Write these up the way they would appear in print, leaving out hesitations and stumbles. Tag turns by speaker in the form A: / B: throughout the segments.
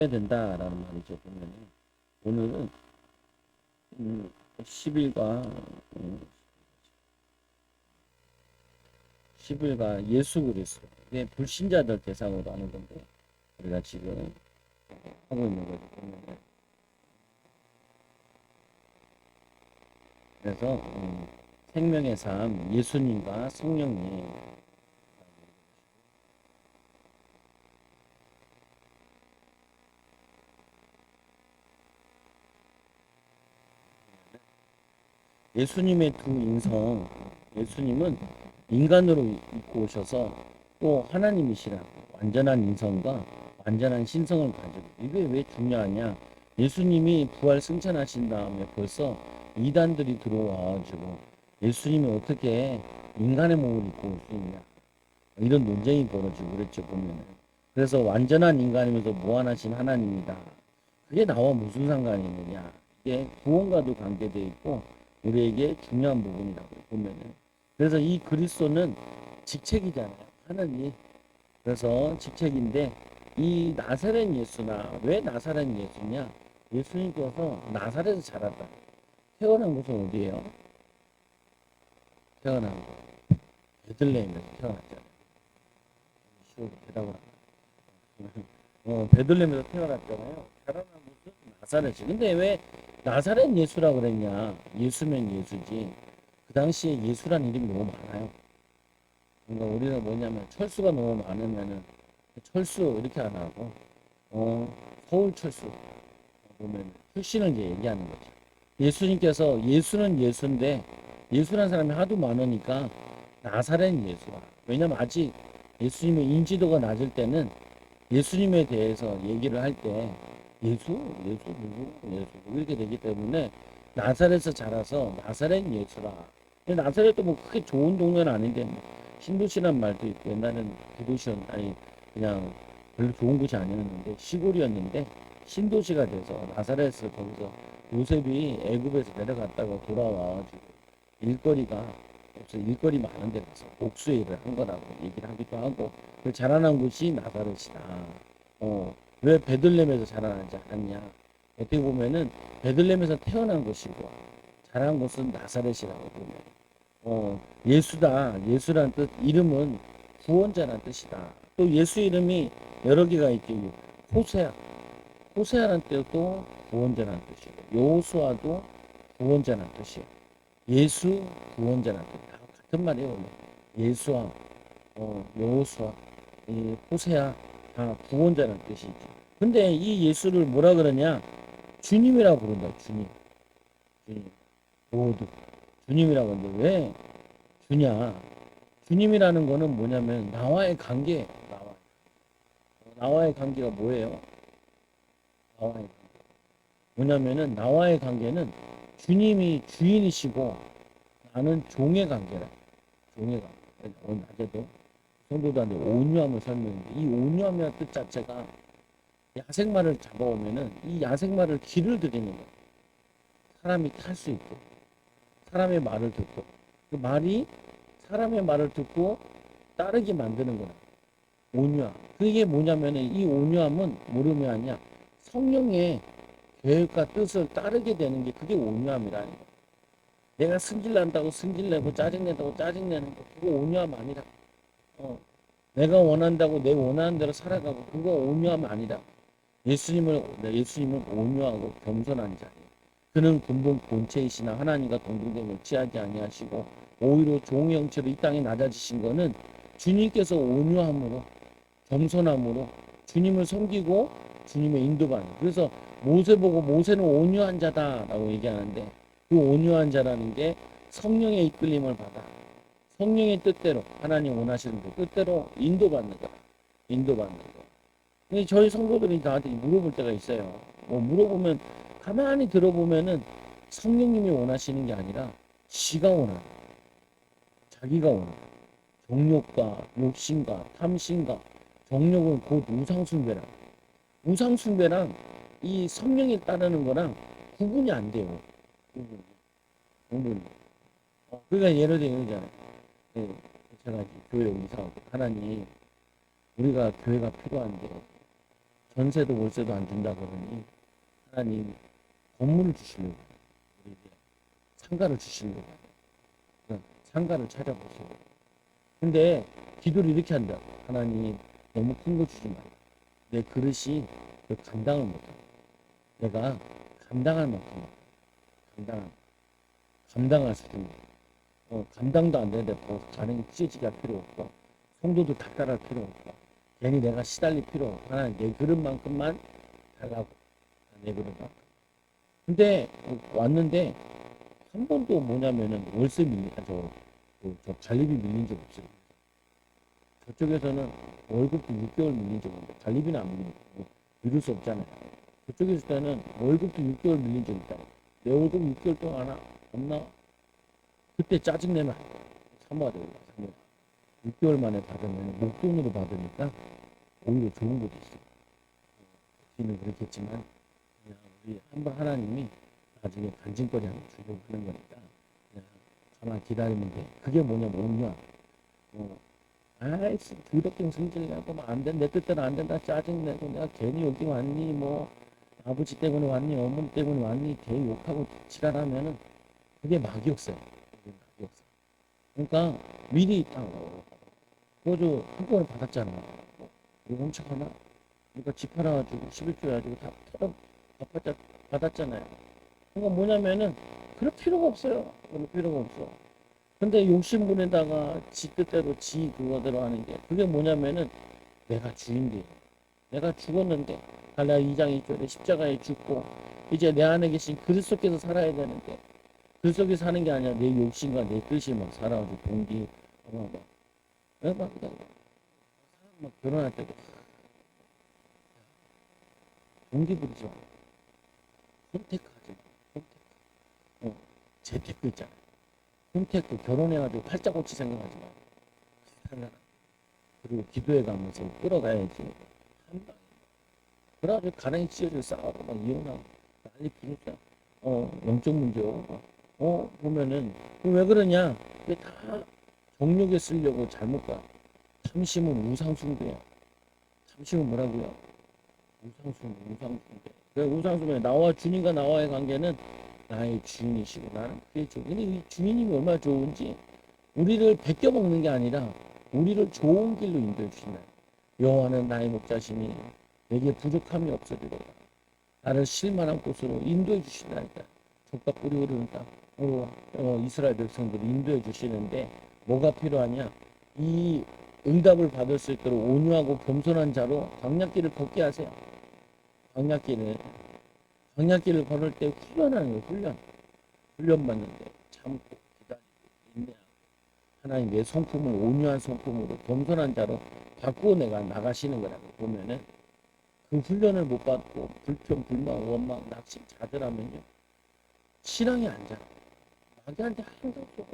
A: 해야 된다라는 말이죠. 보면은 오늘은 10일과 10일과 예수 그리스도 이게 불신자들 대상으로 하는 건데 우리가 지금 하고 있는 거죠. 보면은 그래서 생명의 삶 예수님과 성령님 예수님의 두 인성 예수님은 인간으로 입고 오셔서 또 하나님이시라 완전한 인성과 완전한 신성을 가지고 이게 왜 중요하냐 예수님이 부활 승천하신 다음에 벌써 이단들이 들어와가지고 예수님이 어떻게 인간의 몸을 입고 올 수 있냐 이런 논쟁이 벌어지고 그랬죠 보면은 그래서 완전한 인간이면서 무한하신 하나님이다 그게 나와 무슨 상관이 있느냐 이게 구원과도 관계되어 있고 우리에게 중요한 부분이라고 보면은 그래서 이 그리스도는 직책이잖아요 하느님 그래서 직책인데 이 나사렛 예수나 왜 나사렛 예수냐 예수님께서 나사렛에서 자랐다 태어난 곳은 어디예요? 태어난 곳 베들레헴에서 태어났잖아요 쉬워 대답을 베들레헴에서 태어났잖아요 자라난 곳은 나사렛이 근데 왜 나사렛 예수라 그랬냐 예수면 예수지 그 당시에 예수란 이름이 너무 많아요 그러니까 우리는 뭐냐면 철수가 너무 많으면은 철수 이렇게 안 하고 서울 철수 보면 출신을 이제 얘기하는 거죠. 예수님께서 예수는 예수인데 예수라는 사람이 하도 많으니까 나사렛 예수라. 왜냐면 아직 예수님의 인지도가 낮을 때는 예수님에 대해서 얘기를 할 때 예수 누구 예수 이렇게 되기 때문에 나사렛에서 자라서 나사렛 예수라. 근데 나사렛도 뭐 크게 좋은 동네는 아닌데 뭐 신도시란 말도 있고 옛날에는 구도시였 아니 그냥 별로 좋은 곳이 아니었는데 시골이었는데 신도시가 돼서 나사렛을 거기서 요셉이 애굽에서 내려갔다가 돌아와가지고 일거리가 없어 일거리 많은 데 가서 복수의 일을 한 거라고 얘기를 하기도 하고 그 자라난 곳이 나사렛이다. 왜 베들렘에서 자라나지 않았냐? 어떻게 보면은 베들렘에서 태어난 곳이고 자란 곳은 나사렛이라고 보면 예수다. 예수란 뜻 이름은 구원자란 뜻이다. 또 예수 이름이 여러 개가 있죠. 호세아. 호세아란 뜻도 구원자란 뜻이고 여호수아도 구원자란 뜻이에요. 예수 구원자란 뜻. 다 같은 말이에요. 원래. 예수와 여호수아, 이 호세아 다 구원자란 뜻이죠. 근데 이 예수를 뭐라 그러냐? 주님이라고 부른다. 주님. 주님. 모두 주님이라고 하는데 왜 주냐? 주님이라는 거는 뭐냐면 나와의 관계. 나와의 관계가 뭐예요? 나와의 관계. 뭐냐면은 나와의 관계는 주님이 주인이시고 나는 종의 관계라. 종의 관계. 오늘 낮에도 성도들한테 온유함을 설명했는데 이 온유함이라는 뜻 자체가 야생마를 잡아오면은 이 야생마를 길을 들이는 거예요. 사람이 탈 수 있고 사람의 말을 듣고 그 말이 사람의 말을 듣고 따르게 만드는 거라. 온유함. 그게 뭐냐면은 이 온유함은 뭐름이 아니야. 성령의 계획과 뜻을 따르게 되는 게 그게 온유함이라는 거야. 내가 승질난다고 승질내고 짜증낸다고 짜증내는 거 그거 온유함 아니라. 어, 내가 원한다고 내 원하는 대로 살아가고 그거 온유함 아니라. 예수님은 온유하고 겸손한 자예요. 그는 근본 본체이시나 하나님과 동등됨을 취하지 아니하시고 오히려 종의 형체로 이 땅에 낮아지신 거는 주님께서 온유함으로 겸손함으로 주님을 섬기고 주님의 인도받는 그래서 모세 보고 모세는 온유한 자다라고 얘기하는데 그 온유한 자라는 게 성령의 이끌림을 받아 성령의 뜻대로 하나님 원하시는 그 뜻대로 인도받는 거야. 인도받는 거. 근데 저희 성도들이 나한테 물어볼 때가 있어요. 뭐 물어보면 가만히 들어보면은 성령님이 원하시는 게 아니라 지가 원하는 자기가 원하는 정욕과 욕심과 탐심과 정욕은 곧 우상숭배라. 우상숭배랑 이 성령에 따르는 거랑 구분이 안 돼요. 구분이. 그러니까 예를 들면 이러잖아요. 네, 제가 이제 교회 이사하고 하나님 우리가 교회가 필요한데 전세도 월세도 안 준다 그러니 하나님 건물을 주시려고 해요. 우리에게 상가를 주시려고 해요. 그러니까 상가를 찾아보시고. 근데 기도를 이렇게 한다. 하나님 너무 큰 거 주지 말라. 내 그릇이 그 감당을 못한다. 내가 감당할 만큼 감당할 수준이 감당도 안 되는데 뭐 가랭이 찢어지게 할 필요 없고 성도도 다 따라할 필요 없고 괜히 내가 시달릴 필요 없고 하나님 내 그릇만큼만 달라고 내 그릇만큼. 근데 왔는데 한 번도 뭐냐면은 월세 저 관리비 밀린 적 없어요. 저쪽에서는 월급도 6개월 밀린 적 없는데 관리비는 안 밀리고 미룰 수 없잖아요. 저쪽에 있을 때는 월급도 6개월 밀린 적 있다. 내 월급 6개월 동안 하나 없나? 그때 짜증내면 사모가 되고 6개월 만에 받으면 목돈으로 받으니까 오히려 좋은 것도 있어요. 뒤는 그렇겠지만 그냥 우리 한번 하나님이 나중에 간증거리 하나 주려고 하는 거니까 그냥 가만 기다리면 돼. 그게 뭐냐면 온유함. 아이씨 더럽게 성질내고 뭐 안 된, 내 뜻대로 안 된다 짜증내고 내가 괜히 여기 왔니 뭐 아버지 때문에 왔니 어머니 때문에 왔니 걔 욕하고 지랄하면은 그게 막이 없어요. 그게 막이 없어요. 그러니까 미리 딱 그거 한꺼번에 받았잖아. 이거 훔쳐가나? 그러니까 집 팔아가지고 11조 해가지고 다 받았잖아요. 그러니까 뭐냐면은 그럴 필요가 없어요. 그럴 필요가 없어. 근데 욕심부리다가 지 뜻대로 지 그거대로 하는 게 그게 뭐냐면은 내가 주인데 내가 죽었는데 갈라 2장 2절에 십자가에 죽고 이제 내 안에 계신 그리스도께서 살아야 되는데 그리스도께 사는 게 아니라 내 욕심과 내 뜻이 막 살아가지고 동기 막 그냥 막 결혼할 때도 동기 부리지 마. 선택하지 마. 선택. 재테크 있잖아. 선택도 결혼해가지고 팔자고치 생각하지 마. 그리고 기도해 가면서 끌어가야지. 한 방에. 그래가지고 가랑이 찢어지고 싸우고 막 이혼하고 난리 부르자. 영적 문제 오고. 보면은 왜 그러냐? 그게 다 정욕에 쓰려고 잘못 가. 탐심은 우상숭배야. 탐심은 뭐라고요? 우상숭배. 그 우상숭배 나와 주님과 나와의 관계는 나의 주인이시고 나는 그게 좋고 근데 이 주인님이 얼마나 좋은지 우리를 베껴먹는 게 아니라 우리를 좋은 길로 인도해 주신다. 여호와는 나의 목자시니 내게 부족함이 없으리로다. 나를 쉴만한 곳으로 인도해 주신다니까. 족과 뿌리 흐르는 땅으로 이스라엘 백성들을 인도해 주시는데 뭐가 필요하냐? 이 응답을 받을 수 있도록 온유하고 겸손한 자로 광야길을 걷게 하세요. 광야길을 걸을 때 훈련하는 거예요. 훈련 받는데 참고 기다리고 인내하고 하나님의 성품을 온유한 성품으로 겸손한 자로 바꾸어 내가 나가시는 거라고 보면은 그 훈련을 못 받고 불평, 불만, 원망, 낙심, 좌절하면요 신앙이 안 자라. 마귀한테 항상 속아.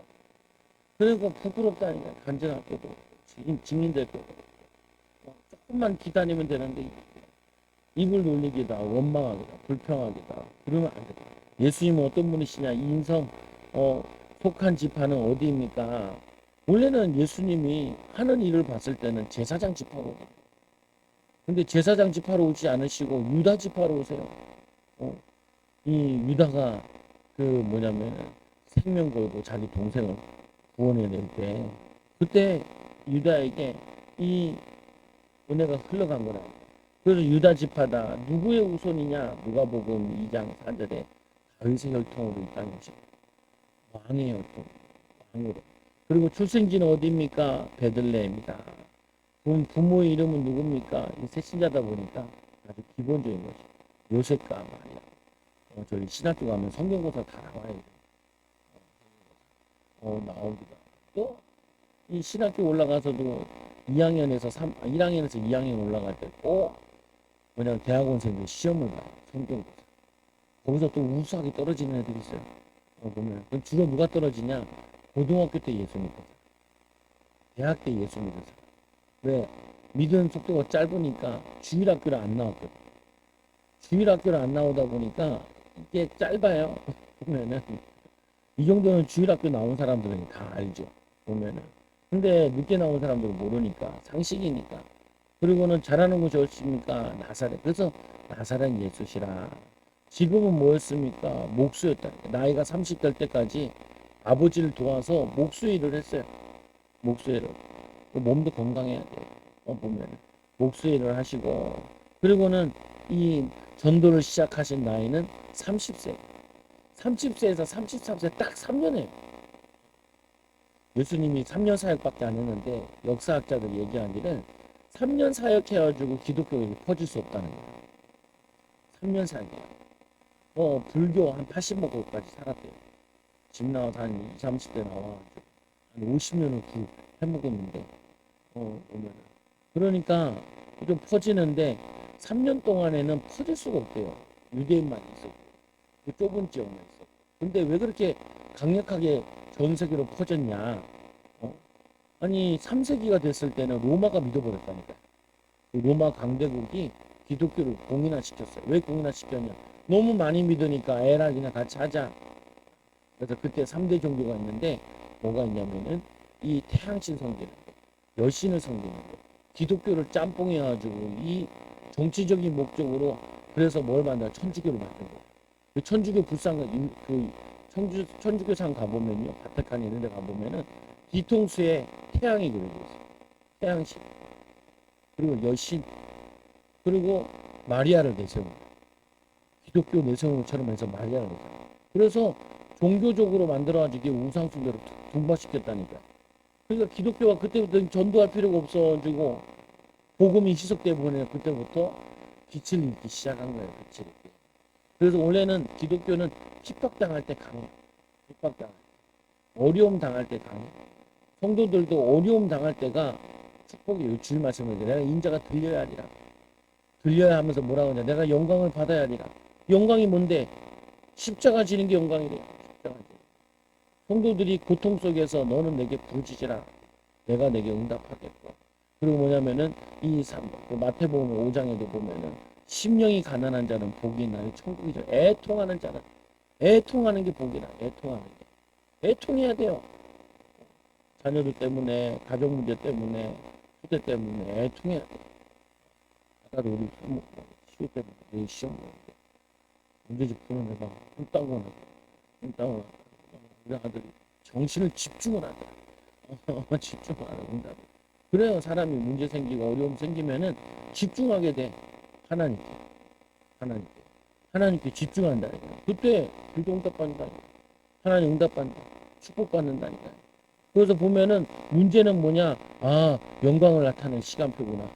A: 그러니까 부끄럽다니까 간증할 거고 증인될 거고 조금만 기다리면 되는데 입을 놀리기다, 원망하기다, 불평하기다 그러면 안 돼. 예수님은 어떤 분이시냐? 이 인성 속한 지파는 어디입니까? 원래는 예수님이 하는 일을 봤을 때는 제사장 지파로 근데 제사장 지파로 오지 않으시고 유다 지파로 오세요. 이 유다가 그 뭐냐면 생명 걸고 자기 동생을 구원해낼 때 그때 유다에게 이 은혜가 흘러간 거라. 그래서 유다 지파다. 누구의 후손이냐? 누가복음 2장 4절에 다윗의 혈통으로 이 땅에 오신 왕의 혈통, 왕으로. 그리고 출생지는 어디입니까? 베들레헴이다. 그럼 부모의 이름은 누굽니까? 새신자다 보니까 아주 기본적인 것이 요셉과 마리아. 저희 신학교 가면 성경고사 다 나와야 돼. 나오기도 또 이 신학교 올라가서도 1학년에서 2학년 올라갈 때 꼭 뭐냐면 대학원생들 시험을 봐요. 성경고사. 거기서 또 우수하게 떨어지는 애들이 있어요. 보면 주로 누가 떨어지냐? 고등학교 때 예수 믿고 대학 때 예수 믿고 왜? 믿음 속도가 짧으니까 주일학교를 안 나왔거든. 주일학교를 안 나오다 보니까 이게 짧아요. 보면은 이 정도는 주일학교 나온 사람들은 다 알죠. 보면은 근데 늦게 나온 사람들은 모르니까 상식이니까 그리고는 잘하는 곳이 어디십니까? 나사렛. 그래서 나사렛 예수시라. 지금은 뭐였습니까? 목수였다. 나이가 30 될 때까지 아버지를 도와서 목수 일을 했어요. 목수 일을. 몸도 건강해야 돼요. 보면 목수 일을 하시고, 그리고는 이 전도를 시작하신 나이는 30세. 30세에서 33세 딱 3년이에요. 예수님이 3년 사역밖에 안 했는데 역사학자들 얘기하기를 3년 사역해가지고 기독교가 퍼질 수 없다는 거예요. 3년 사역이에요. 불교 한 80먹고까지 살았대요. 집 나와서 한 20, 30대 나와가지고 한 50년을 해먹었는데, 보면은. 그러니까 좀 퍼지는데 3년 동안에는 퍼질 수가 없대요. 유대인만 있었고, 그 좁은 지역만 있었고. 근데 왜 그렇게 강력하게 전 세계로 퍼졌냐? 아니 3세기가 됐을 때는 로마가 믿어버렸다니까. 그 로마 강대국이 기독교를 공인화시켰어요. 왜 공인화시켰냐? 너무 많이 믿으니까 에라 그냥 같이 하자. 그래서 그때 3대 종교가 있는데 뭐가 있냐면은 이 태양신 섬기는 거, 여신을 섬기는 거, 기독교를 짬뽕해가지고 이 정치적인 목적으로 그래서 뭘 만들어? 천주교를 만든 거. 그 천주교 불상 그 천주교상 가보면요, 바티칸 이런 데 가보면은 뒤통수에 태양이 그려져 있어요. 태양신. 그리고 여신. 그리고 마리아를 내세우는 거예요. 기독교 내세우는처럼 해서 마리아를 내세우는 거예요. 그래서 종교적으로 만들어가지고 우상 숭배로 동반시켰다니까. 그러니까 기독교가 그때부터 전도할 필요가 없어가지고 복음이 희석돼 보니 그때부터 빛을 잃기 시작한 거예요. 빛을 잃기. 그래서 원래는 기독교는 핍박당할 때 강해. 핍박당할 때. 어려움 당할 때 강해. 성도들도 어려움 당할 때가 축복이 주일 말씀을 내가 인자가 들려야 하리라. 들려야 하면서 뭐라고 하냐. 내가 영광을 받아야 하리라. 영광이 뭔데? 십자가 지는 게 영광이래. 십자가 지는. 성도들이 고통 속에서 너는 내게 부르짖으라. 내가 내게 응답하겠고. 그리고 뭐냐면은 그 마태복음 5장에도 보면은 심령이 가난한 자는 복이 있나니 천국이죠. 애통하는 자는 애통하는 게 복이라. 애통하는 게. 애통해야 돼요. 자녀들 때문에, 가족 문제 때문에, 후대 때문에 애통해야 돼. 아까도 우리 시호 때문에 내 시험 보는데 문제집 푸는 애가 꿈따고 나고 우리 아들이 정신을 집중을 하더라. 집중을 하라 응답. 그래요. 사람이 문제 생기고 어려움 생기면은 집중하게 돼. 하나님께. 하나님께. 하나님께 집중한다니까. 그때 기도 응답받는다니까. 하나님 응답받는다. 축복받는다니까. 그래서 보면은 문제는 뭐냐? 아, 영광을 나타낸 시간표구나.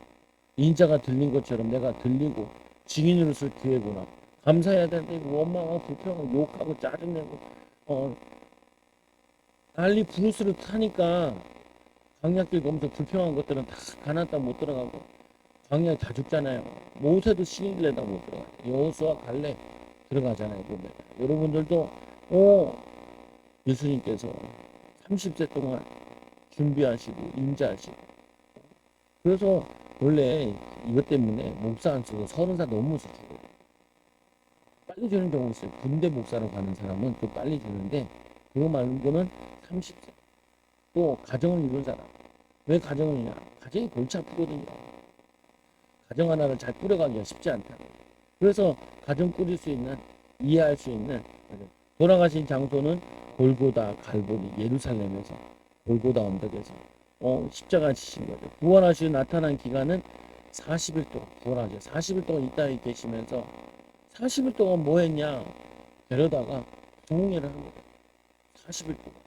A: 인자가 들린 것처럼 내가 들리고 증인으로 쓸 기회구나. 감사해야 되는데 원망하고 불평하고 욕하고 짜증내고 난리 부르스를 타니까 광야길 가면서 불평한 것들은 다 가나안 땅 못 들어가고 광야에 다 죽잖아요. 모세도 시내길에다 못 들어가. 여호수아 갈렙 들어가잖아요. 보면 여러분들도 예수님께서 30세 동안 준비하시고 인자하시고 그래서 원래 이것 때문에 목사 안 쓰고 30살 넘어서 죽어요. 빨리 주는 경우 있어요. 군대 목사로 가는 사람은 또 빨리 주는데 그거 말고는 30세. 또 가정을 이룬 사람. 왜 가정을 이루냐? 가정이 골치 아프거든요. 가정 하나를 잘 꾸려가기가 쉽지 않다. 그래서 가정 꾸릴 수 있는, 이해할 수 있는 돌아가신 장소는 골고다 갈보리 예루살렘에서 골고다 언덕에서 십자가 지신 거죠. 부활하시고 나타난 기간은 40일 동안 부활하죠. 40일 동안 이 땅에 계시면서 40일 동안 뭐 했냐? 데려다가 부흥회를 합니다. 40일 동안.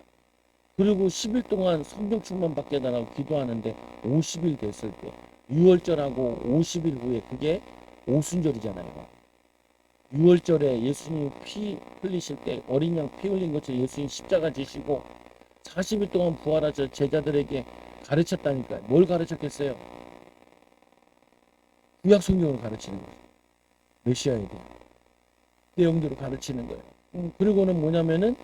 A: 그리고 10일 동안 성령 충만 받게 달라고 기도하는데 50일 됐을 때 6월절하고 50일 후에 그게 오순절이잖아요. 6월절에 예수님 피 흘리실 때 어린 양 피 흘린 것처럼 예수님 십자가 지시고 40일 동안 부활하셔 제자들에게 가르쳤다니까요. 뭘 가르쳤겠어요? 구약 성경을 가르치는 거예요. 메시아에 대한 내용대로 가르치는 거예요. 그리고는 뭐냐면은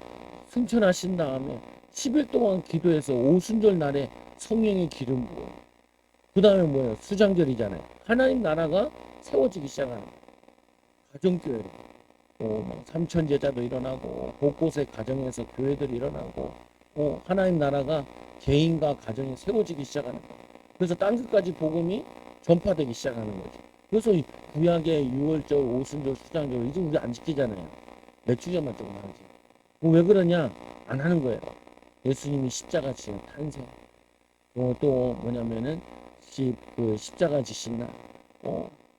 A: 승천하신 다음에 10일 동안 기도해서 오순절 날에 성령의 기름 부어요. 그 다음에 뭐예요? 수장절이잖아요. 하나님 나라가 세워지기 시작하는 거예요. 가정교회로. 막 삼천 제자도 일어나고 곳곳에 가정에서 교회들이 일어나고 하나님 나라가 개인과 가정이 세워지기 시작하는 거예요. 그래서 땅끝까지 복음이 전파되기 시작하는 거지. 그래서 이 구약의 유월절, 오순절, 수장절 이제 우리 안 지키잖아요. 매주절만 조금 하지. 왜 그러냐? 안 하는 거예요. 예수님이 십자가 지신 탄생. 또 뭐냐면은 그 십자가 지신 날.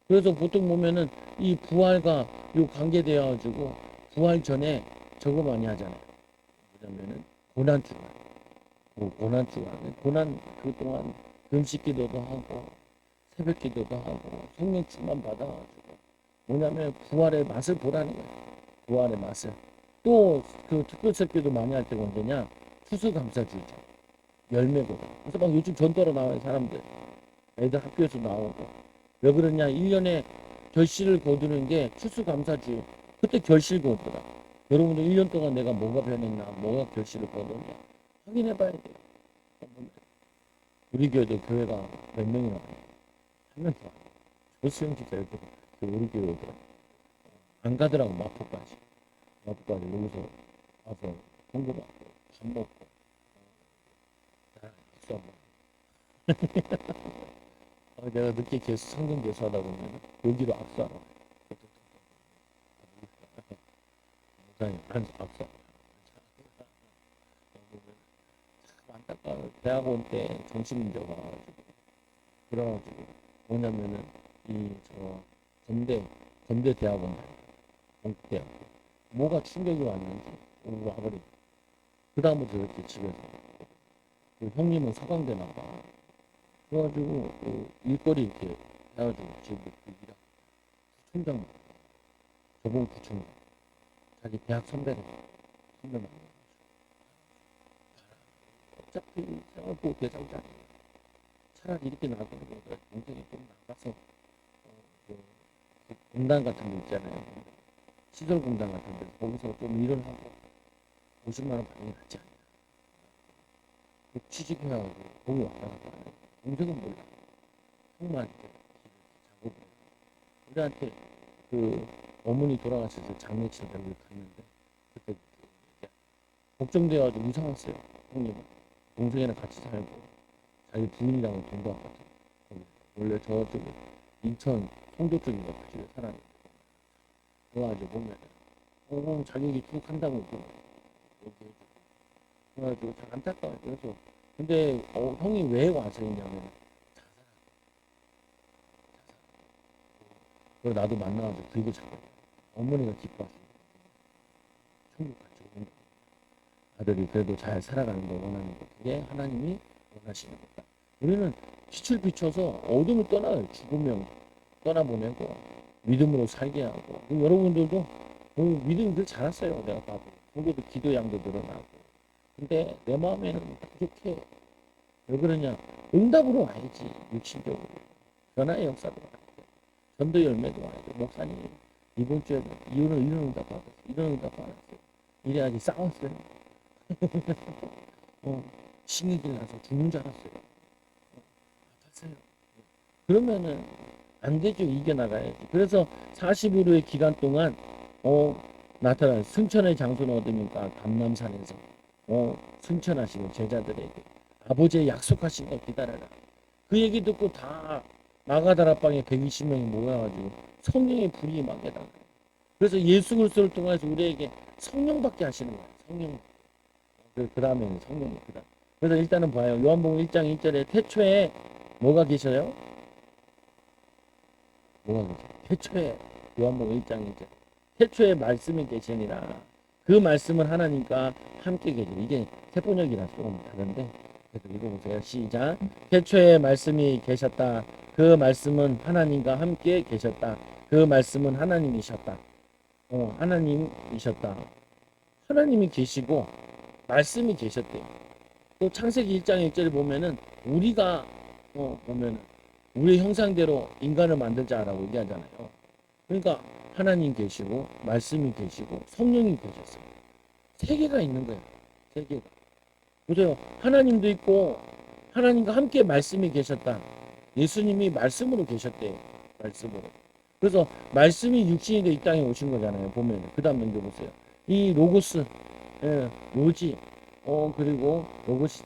A: 그래서 보통 보면은 이 부활과 요 관계되어 가지고 부활 전에 저거 많이 하잖아요. 뭐냐면은 고난 주간. 고난 주간. 고난 그동안 금식 기도도 하고 새벽 기도도 하고 성령 충만 받아가지고 뭐냐면 부활의 맛을 보라는 거예요. 부활의 맛을. 또 그 특별 설교도 많이 할 때가 언제냐? 추수감사주죠. 열매거든. 그래서 막 요즘 전도로 나와요 사람들. 애들 학교에서 나오고. 왜 그러냐? 1년에 결실을 거두는 게 추수감사주. 그때 결실 거두더라. 여러분들 1년 동안 내가 뭐가 변했나, 뭐가 결실을 거뒀냐 확인해 봐야 돼요. 우리 교회도 교회가 몇 명이나 와요? 한 명 더 와요. 저 수영집 애들 우리 교회 오더라. 안 가더라고 마포까지. 마포까지 여기서 와서 공부받고 밥 먹고 박수 한 번. 내가 늦게 성경 개수하다 보면 여기로 악수하러 와요. 목사님 악수. 참 안타까워. 대학원 때 정신문제가 와가지고 그래가지고 뭐냐면은 건대 대학원 공대학 뭐가 충격이 왔는지 와버리고 그 다음부터 이렇게 집에서 그 형님은 서강대 나가 그래가지고 일거리 이렇게 해가지고 지금 일하고 부총장 저번 부총장 자기 대학 선배가 만나가지고 어차피 생활보호 대상자 차라리 이렇게 나가는 거보다 동생이 좀 나가서 그 공단 같은 거 있잖아요. 시설 공단 같은 데서 거기서 좀 일을 하고 50만 원 받는 게 낫지 않냐. 취직해가지고 거기 왔다 갔다 하는 동생은 몰라. 형만한테 작업을 우리한테 그 어머니 돌아가셔서 장례치러 여기 갔는데 그때 걱정돼가지고 이사 왔어요. 형님은 동생이랑 같이 살고 자기 부인이랑은 동갑 같아. 원래 저쪽에 인천 송도 쪽인가 그 집에 살았는데 그래가지고 보면 자격이 쭉 한다고 여기 해주고 그래가지고 참 안타까워요. 그래서 근데 형이 왜 와서 있냐면 자살하고 그래서 나도 만나가지고 그리고 자꾸 어머니가 기뻐하시는 천국 같이 오는 거 아들이 그래도 잘 살아가는 걸 원하는 거 그게 하나님이 원하시는 거다. 우리는 빛을 비춰서 어둠을 떠나요. 죽으면 떠나보내고 믿음으로 살게 하고 여러분들도 믿음이 늘 자랐어요. 내가 봐도 그리고 기도 양도 늘어나고 근데 내 마음에는 부족해. 왜 그러냐? 응답으로 와야지. 육신적으로 변화의 역사도 와야 돼. 전도 열매도 와야 돼. 목사님 이번 주에 이런 응답 받았어. 이런 응답 받았어. 이래야지 싸웠어요. 신경질 나서 죽는 줄 알았어요. 아팠어요. 그러면은 안 되죠. 이겨나가야지. 그래서 40일의 기간 동안 나타난 승천의 장소는 어디입니까? 감람산에서 승천하시고 제자들에게 아버지의 약속하신 거 기다려라. 그 얘기 듣고 다 마가다락방에 120명이 모여가지고 성령의 불이 임하게다. 그래서 예수 그리스도를 통해서 우리에게 성령 받게 하시는 거예요. 성령. 그 다음에는 성령이 그다음. 그래서 일단은 봐요. 요한복음 1장 1절에 태초에 뭐가 계셔요? 뭐가 계셔요? 태초에 요한복음 1장 1절. 태초에 말씀이 계시니라. 그 말씀은 하나님과 함께 계시니 이게 세번역이라 조금 다른데 그래도 읽어보세요. 시작. 태초에 말씀이 계셨다. 그 말씀은 하나님과 함께 계셨다. 그 말씀은 하나님이셨다. 하나님이셨다. 하나님이 계시고 말씀이 계셨대요. 또 창세기 1장 1절에 보면은 우리가 보면은 우리 형상대로 인간을 만들자라고 얘기하잖아요. 그러니까 하나님 계시고 말씀이 계시고 성령이 계셨어요. 세 개가 있는 거예요. 세 개가. 보세요. 하나님도 있고 하나님과 함께 말씀이 계셨다. 예수님이 말씀으로 계셨대요. 말씀으로. 그래서 말씀이 육신이 돼 이 땅에 오신 거잖아요. 보면 그 다음 먼저 보세요. 이 로고스, 로지, 그리고 로고스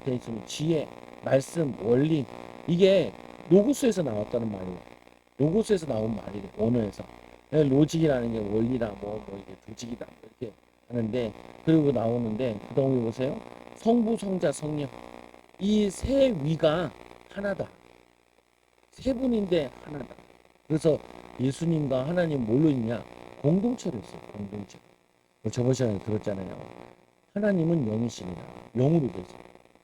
A: 돼 있으면 지혜, 말씀, 원리 이게 로고스에서 나왔다는 말이에요. 로고스에서 나온 말이에요. 언어에서. 로직이라는 게 원리다, 이게 조직이다, 이렇게 하는데, 그리고 나오는데, 그 다음에 보세요. 성부, 성자, 성령. 이 세 위가 하나다. 세 분인데 하나다. 그래서 예수님과 하나님 뭘로 있냐? 공동체로 있어요. 공동체. 저번 시간에 들었잖아요. 하나님은 영이시니라. 영으로 계세요.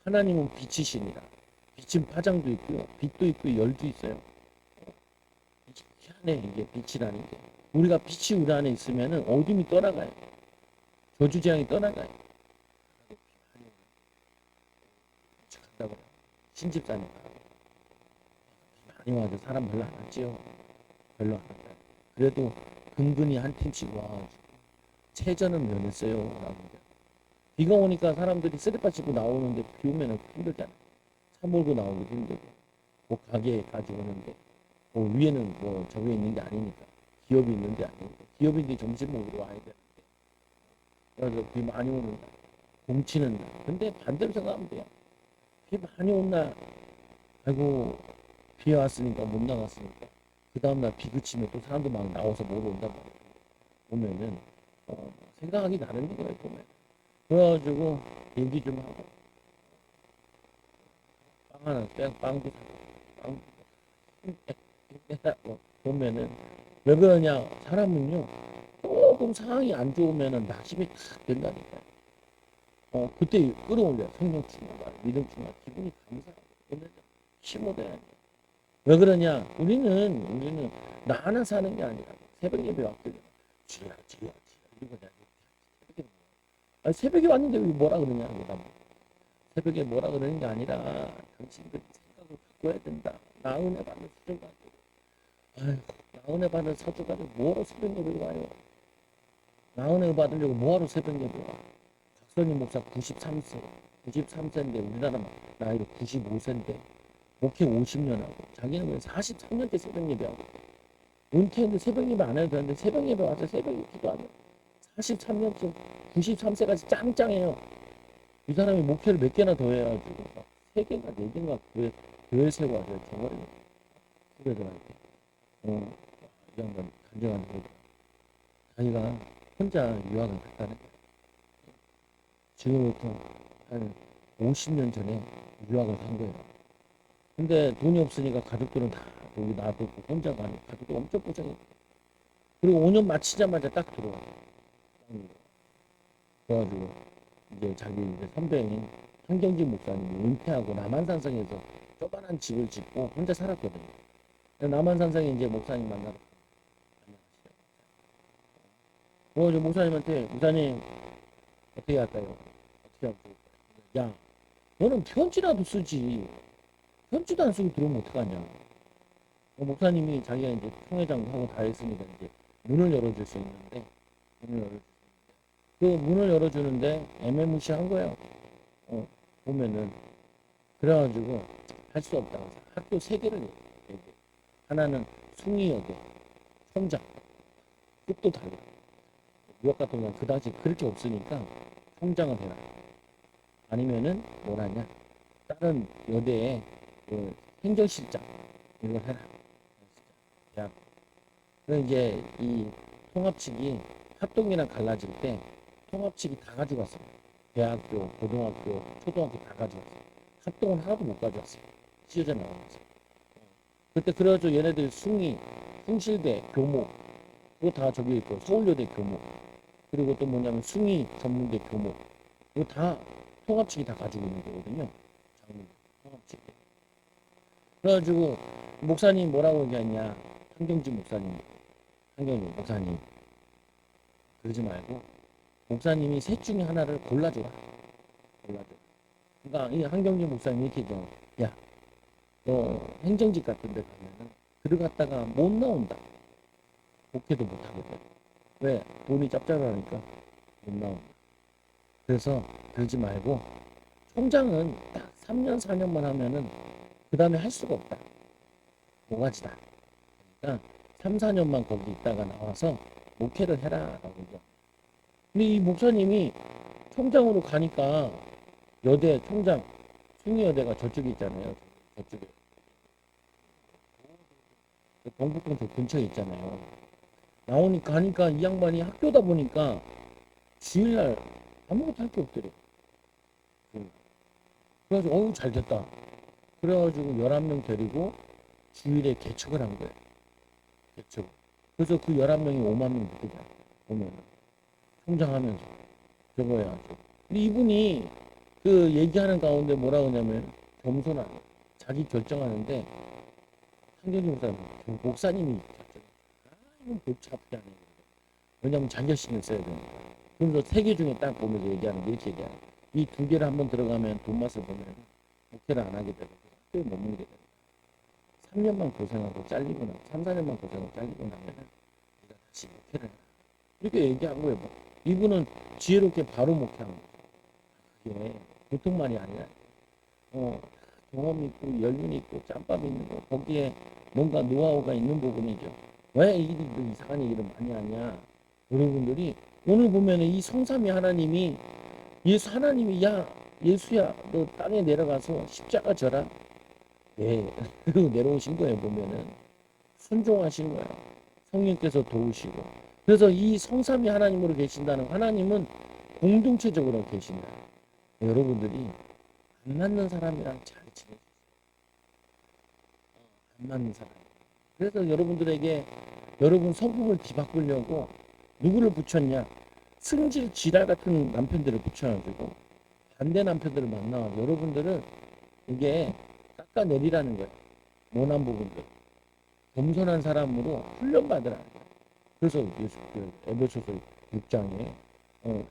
A: 하나님은 빛이시니라. 빛은 파장도 있고요. 빛도 있고 열도 있어요. 희한해 이게 빛이라는 게. 우리가 빛이 우리 안에 있으면은 어둠이 떠나가요. 저주재앙이 떠나가요. 간다고 신집사님 많이 와도 사람 별로 안 왔지요. 별로 안 왔다. 그래도 근근히 한 팀씩 와가지고 체전은 면했어요. 라는데 비가 오니까 사람들이 쓰레빠 짚고 나오는데 비 오면은 힘들잖아요. 차 몰고 나오기 힘들고 뭐 가게까지 오는데 뭐 위에는 뭐 저기 있는 게 아니니까 기업이 있는 게 아니니까 기업인데 점심 먹으러 와야 되는데 그래서 비 많이 오는 날 공치는 날 근데 반대로 생각하면 돼요. 비 많이 온 날 아이고 비 왔으니까 못 나갔으니까 그 다음날 비 그치면 또 사람들 막 나와서 먹으러 온단 말이에요. 보면은 생각하기 나름인 거예요. 보면 그래가지고 얘기 좀 하고 빵 하나 빵도 사고 빵 보면은 왜 그러냐 사람은요 조금 상황이 안 좋으면은 낙심이 탁 된다니까. 그때 끌어올려 성령 충만 믿음 충만 기분이 감사하고 그러면 심어둬야 돼. 왜 그러냐 우리는 나 하나 사는 게 아니라 새벽 예배 왔거든. 지야 이러고 내가 새벽에 아니, 새벽에 왔는데 왜 뭐라 그러냐 내가 새벽에 뭐라 그러는 게 아니라 당신들이 생각을 바꿔야 된다. 나 은혜 받는 수준가 아휴 나 은혜 받는 사주가지고 뭐하러 새벽 예배 와요. 나 은혜 받으려고 뭐하러 새벽 예배 와. 박선희 목사 93세인데 우리나라 나이로 95세인데 목회 50년 하고 자기는 왜 43년째 새벽 예배하고 은퇴했는데 새벽 예배 안 해도 되는데 새벽 예배 와서 새벽에 기도 안 해. 43년째 93세까지 짱짱해요. 이 사람이 목회를 몇 개나 더 해가지고 막 3개인가 4개인가 교회 세고 와서 정말 후배들한테 이 양반 간증하는 거 자기가 혼자 유학을 갔다는 거야. 지금부터 한 50년 전에 유학을 간 거예요. 근데 돈이 없으니까 가족들은 다 여기 놔두고 혼자 가는 가족도 엄청 고생했고 그리고 5년 마치자마자 딱 들어와. 그래가지고 이제 자기 이제 선배인 한경진 목사님이 은퇴하고 남한산성에서 조그만한 집을 짓고 혼자 살았거든요. 남한산성에 이제 목사님 만나러 뭐 이제 목사님한테 목사님 어떻게 할까요? 어떻게 하면 좋을까요? 야 너는 편지라도 쓰지 편지도 안 쓰고 들어오면 어떡하냐. 목사님이 자기가 이제 총회장도 하고 다 했으니까 이제 문을 열어줄 수 있는데 문을 열어줄 그 문을 열어주는데 애매무시한 거예요. 보면은 그래가지고 할 수 없다고 학교 3개를 얘기해. 하나는 숭이여대 총장 뜻도 달라. 유학 같은 경우는 그 당시 그렇게 없으니까 총장을 해라. 아니면은 뭐라냐 다른 여대에 그 행정실장 이걸 해라. 대학. 그래서 이제 이 통합식이 합동이랑 갈라질 때 통합식이 다 가져갔어요. 대학교, 고등학교, 초등학교 다 가져갔어요. 합동은 하나도 못 가져왔어요. 찢어져 나가면서. 그때 그래가지고 얘네들 숭실대 교목, 그거 다 저기 있고 서울여대 교목, 그리고 또 뭐냐면 숭이 전문대 교목, 이거 다 통합식이 다 가지고 있는 거거든요. 장문 통합식. 그래가지고 목사님 뭐라고 얘기했냐, 한경진 목사님, 한경진 목사님 그러지 말고 목사님이 셋 중에 하나를 골라줘라. 그러니까 이 한경진 목사님이 이렇게 얘기해요. 야, 너 행정직 같은 데 가면은 들어갔다가 못 나온다. 복귀도 못 하거든. 왜? 돈이 짭짤하니까 못 나온다. 그래서 그러지 말고 총장은 딱 3년, 4년만 하면은 그 다음에 할 수가 없다. 모가지다. 그러니까 3, 4년만 거기 있다가 나와서 목회를 해라. 라고 얘기해요. 근데 이 목사님이 총장으로 가니까 여대 총장, 숭이여대가 저쪽에 있잖아요. 저쪽에. 경북동 저 근처에 있잖아요. 나오니까 하니까 이 양반이 학교다 보니까 주일날 아무것도 할 게 없더래. 그래가지고 어우 잘 됐다. 그래가지고 11명 데리고 주일에 개척을 한 거예요. 개척. 그래서 그 11명이 5만 명 되더라. 보면 성장하면서 저거 해가지고. 근데 이분이 그 얘기하는 가운데 뭐라 그러냐면 겸손하게 자기 결정하는데 한경희 목사님, 목사님이 결정. 아, 이건 골치 아프게 하네. 왜냐면 자기가 신경 써야 되니까. 그러면서 세 개 중에 딱 보면서 얘기하는 게 이렇게 얘기하는 이 두 개를 한번 들어가면 돈 맛을 보면 목회를 안 하게 되고 학교에 머물게 되고 3년만 고생하고 잘리고 나 3, 4년만 고생하고 잘리고 나면은 네가 다시 목회를 해라. 이렇게 얘기한 거예요. 뭐. 이분은 지혜롭게 바로 목회한 거예요. 그게 보통 말이 아니라 경험 있고 연륜 있고 짬밥 있는 거 거기에 뭔가 노하우가 있는 부분이죠. 왜 이상한 얘기를 많이 하냐? 여러분들이 오늘 보면은 이 성삼위 하나님이 예수 하나님이 야 예수야 너 땅에 내려가서 십자가 져라. 네. 그리고 내려오신 거예요 보면은 순종하신 거예요. 성령께서 도우시고 그래서 이 성삼위 하나님으로 계신다는 하나님은 공동체적으로 계신다. 여러분들이 안 맞는 사람이랑 잘 지내세요. 안 맞는 사람. 그래서 여러분들에게 여러분 성품을 뒤바꾸려고 누구를 붙였냐? 승질 지랄 같은 남편들을 붙여가지고 반대 남편들을 만나 여러분들은 이게 깎아내리라는 거예요. 모난 부분들. 겸손한 사람으로 훈련받으라는 거예요. 그래서 에베소서 6장에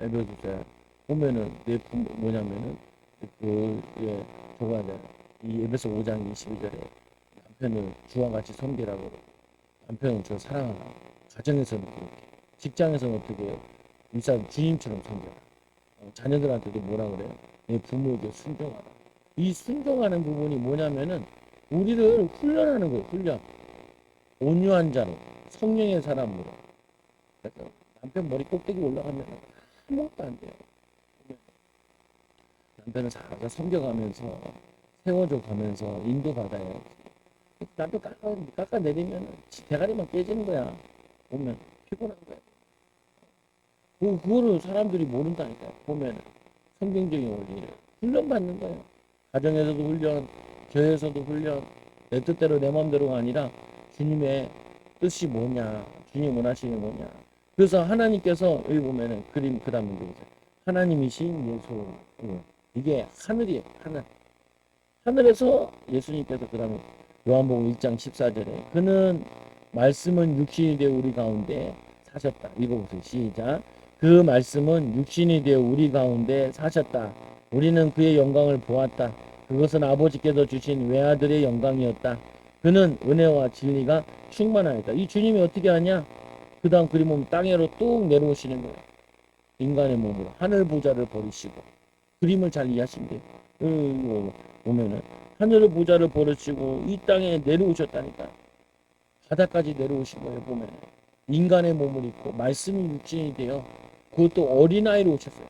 A: 에베소서 보면은 내 뭐냐면은 저거 하잖아요. 이 에베소 5장 22절에 남편을 주와 같이 섬기라고 남편은 저 사랑하라. 가정에서는 그렇게 직장에서는 어떻게 해요? 일단 주님처럼 섬겨라. 자녀들한테도 뭐라 그래요? 내 부모에게 순종하라. 이 순종하는 부분이 뭐냐면은 우리를 훈련하는 거예요. 훈련. 온유한 자로 성령의 사람으로. 그래서 남편 머리 꼭대기 올라가면 아무것도 안 돼요. 남편을 살살 섬겨가면서 세워줘 가면서 인도받아요. 남편 깎아내리면 대가리만 깨지는 거야. 보면 피곤한 거야. 그거를 사람들이 모른다니까요. 보면 성경적인 원리를 훈련받는 거예요. 가정에서도 훈련, 교회에서도 훈련, 내 뜻대로 내 마음대로가 아니라 주님의 뜻이 뭐냐, 주님 원하시는 뭐냐. 그래서 하나님께서 여기 보면은 그림 그다음 문제 보세요. 하나님이신 예수 이게 하늘이에요. 하늘. 하늘에서 예수님께서 그다음에 요한복음 1장 14절에 그는 말씀은 육신이 되어 우리 가운데 사셨다. 읽어보세요. 시작. 그 말씀은 육신이 되어 우리 가운데 사셨다. 우리는 그의 영광을 보았다. 그것은 아버지께서 주신 외아들의 영광이었다. 그는 은혜와 진리가 충만하였다. 이 주님이 어떻게 하냐? 그 다음 그림 보면 땅에로 뚝 내려오시는 거예요. 인간의 몸으로 하늘 보좌를 버리시고 그림을 잘 이해하시면 돼요. 보면은 하늘의 보좌를 버리시고 이 땅에 내려오셨다니까. 바다까지 내려오신 거예요. 보면 인간의 몸을 입고 말씀이 육신이 되어 그것도 어린아이로 오셨어요.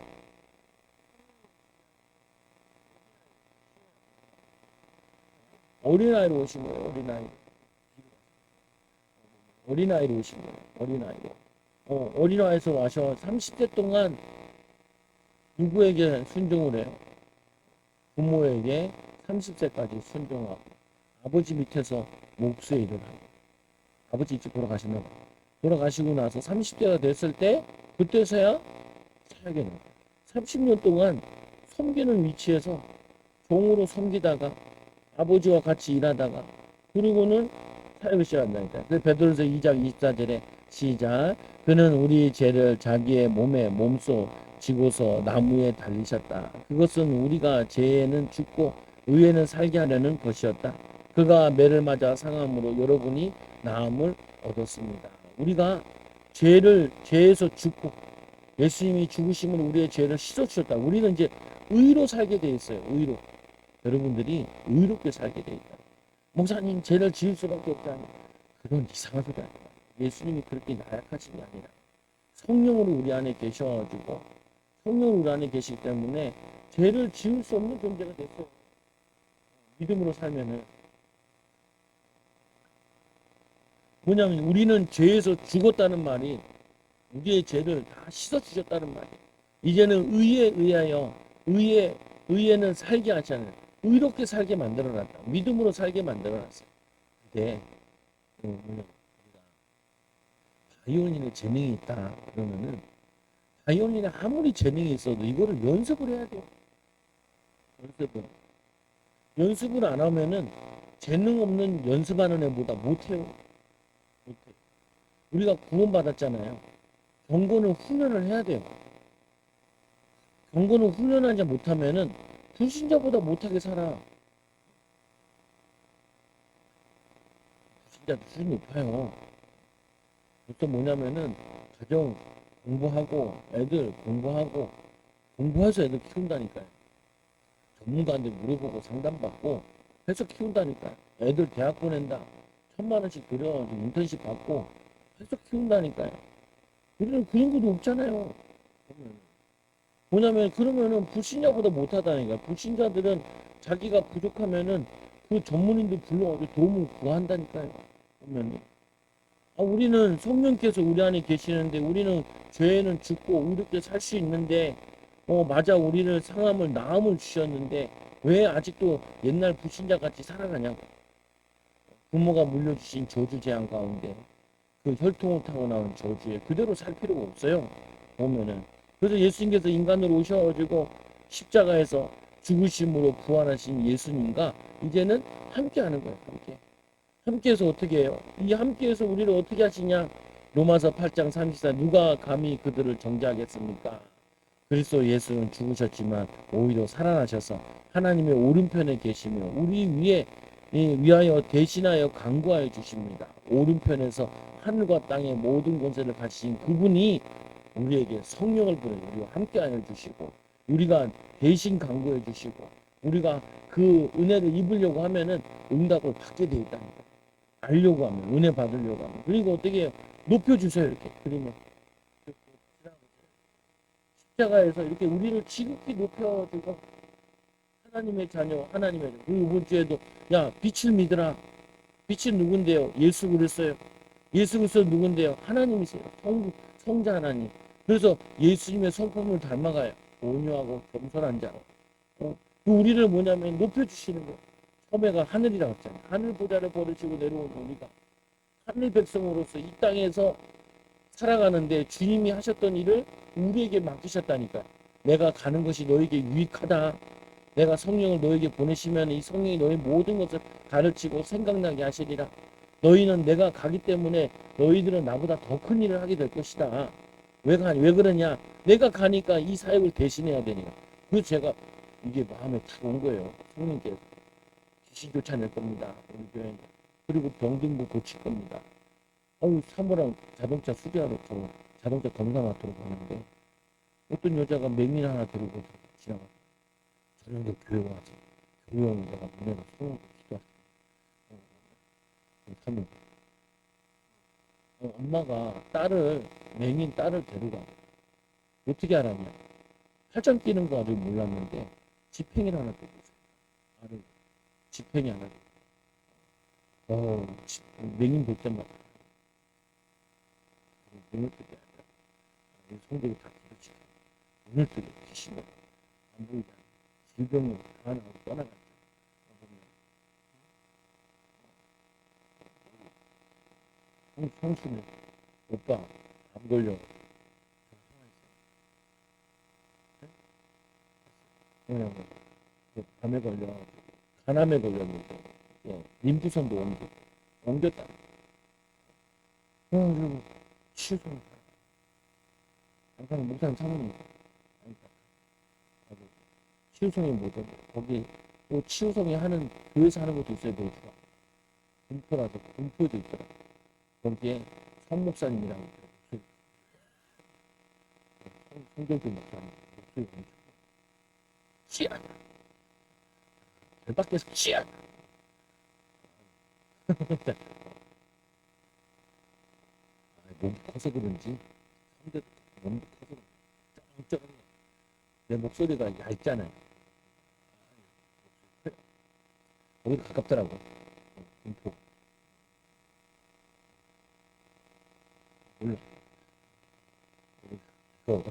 A: 어린아이로 오신 거예요. 어린아이로 오신 거예요. 어린아이로. 어린아이에서 와서 30대 동안 누구에게 순종을 해요? 부모에게 30세까지 순종하고 아버지 밑에서 목수의 일을 하고 아버지 일찍 돌아가시나 봐. 돌아가시고 나서 30대가 됐을 때 그때서야 사역에 나가요. 30년 동안 섬기는 위치에서 종으로 섬기다가 아버지와 같이 일하다가 그리고는 사역을 시작한다니까. 그래서 베드로서 2장 24절에 시작. 그는 우리 죄를 자기의 몸에 몸소 지고서 나무에 달리셨다. 그것은 우리가 죄에는 죽고 의에는 살게 하려는 것이었다. 그가 매를 맞아 상함으로 여러분이 나음을 얻었습니다. 우리가 죄에서 죽고 예수님이 죽으심으로 우리의 죄를 씻어주셨다. 우리는 이제 의로 살게 돼 있어요. 의로. 여러분들이 의롭게 살게 돼 있다. 목사님 죄를 지을 수밖에 없다니. 그런 이상한 소리 아니야. 예수님이 그렇게 나약하신 게 아니라 성령으로 우리 안에 계셔가지고 성령으로 우리 안에 계시기 때문에 죄를 지을 수 없는 존재가 됐어. 믿음으로 살면은 뭐냐면 우리는 죄에서 죽었다는 말이 우리의 죄를 다 씻어 주셨다는 말이에요. 이제는 의에 의하여 의에는 살게 하잖아요. 의롭게 살게 만들어 놨다. 믿음으로 살게 만들어 놨어요. 근데 우리가 바이올린에 재능이 있다 그러면은 바이올린에 아무리 재능이 있어도 이거를 연습을 해야 돼요. 연습을 안 하면은 재능 없는 연습하는 애보다 못해요. 못해. 우리가 구원받았잖아요. 경고는 훈련을 해야 돼요. 경고는 훈련하지 못하면은 불신자보다 못하게 살아. 불신자도 수준 높아요. 그것도 뭐냐면은 가정 공부하고 애들 공부해서 애들 키운다니까요. 전문가한테 물어보고 상담받고 해서 키운다니까요. 애들 대학 보낸다. 1,000만 원씩 들여 인턴십 받고 해서 키운다니까요. 우리는 그 정도도 없잖아요. 뭐냐면 그러면은 불신자보다 못하다니까. 불신자들은 자기가 부족하면은 그 전문인들 불러가지고 도움을 구한다니까요. 보면은 우리는 성령께서 우리 안에 계시는데 우리는 죄에는 죽고 의롭게 살 수 있는데 맞아 우리를 상함을 나음을 주셨는데 왜 아직도 옛날 불신자 같이 살아가냐고. 부모가 물려주신 저주 재앙 가운데 그 혈통을 타고 나온 저주에 그대로 살 필요가 없어요. 보면은 그래서 예수님께서 인간으로 오셔가지고 십자가에서 죽으심으로 부활하신 예수님과 이제는 함께하는 거예요. 함께해서 어떻게 해요? 이 함께해서 우리를 어떻게 하시냐? 로마서 8장 34 누가 감히 그들을 정죄하겠습니까? 그리스도 예수는 죽으셨지만 오히려 살아나셔서 하나님의 오른편에 계시며 우리 위에 위하여 대신하여 간구하여 주십니다. 오른편에서 하늘과 땅의 모든 권세를 가지신 그분이 우리에게 성령을 보내 우리와 함께하여 주시고 우리가 대신 간구해 주시고 우리가 그 은혜를 입으려고 하면은 응답을 받게 되어 있다니까. 알려고 하면 은혜 받으려고 하면 그리고 어떻게 해요? 높여주세요 이렇게 그러면 십자가에서 이렇게 우리를 지극히 높여주고 하나님의 자녀 하나님의 자녀. 그리고 이번 주에도 야 빛을 믿으라. 빛이 누군데요? 예수 그리스도요. 예수 그리스도 누군데요? 하나님이세요. 성자 하나님. 그래서 예수님의 성품을 닮아가요. 온유하고 겸손한 자로. 우리를 뭐냐면 높여주시는 거예요. 처음에가 하늘이라고 했잖아요. 하늘 보좌를 버리시고 내려온 우리가 하늘 백성으로서 이 땅에서 살아가는데 주님이 하셨던 일을 우리에게 맡기셨다니까요. 내가 가는 것이 너에게 유익하다. 내가 성령을 너에게 보내시면 이 성령이 너의 모든 것을 가르치고 생각나게 하시리라. 너희는 내가 가기 때문에 너희들은 나보다 더 큰 일을 하게 될 것이다. 왜 그러냐? 내가 가니까 이 사역을 대신해야 되니까. 그래서 제가 이게 마음에 탁 온 거예요. 성령께서 귀신 쫓아낼 겁니다. 우리 교회는. 그리고 병든거 고칠 겁니다. 사모랑 자동차 수리하러 자동차 검사하도록 하는데 어떤 여자가 맹인 하나 들고 지나가. 저녁에 교회 와서 교회 오는 내가 문에다 손을 기도하시고 하면 엄마가 맹인 딸을 데려가. 어떻게 알았냐? 팔짱 끼는 거 아직 몰랐는데 지팽이를 하나 들고 있어요. 지팽이 하나 들고. 맹인 볼 때마다 눈을 뜨게 아니라 성격이 다 그렇지. 눈을 뜨게 귀신을 안 보이다. 질병을 하나하고 떠나갔죠. 성수는 오빠 안 걸려. 그냥 밤에 걸려. 간암에 걸렸는데 림프선도 옮겼다. 그리고 치유성 항상 목사님 사모님 치유성이 뭐죠? 거기 또 치유성이 하는 교회에서 하는 것도 있어요. 노주가 군포라서 군포에도 있더라. 거기에 성 목사님이라고 있더라고요. 성경교 목사님 목소리 엄청 씨앗 별 밖에서 씨앗 몸이 커서 그런지 성대도 몸도 커서 쩌렁쩌렁 내 목소리가 얇잖아요. 거기도 가깝더라고. 군포. 몰라. 그거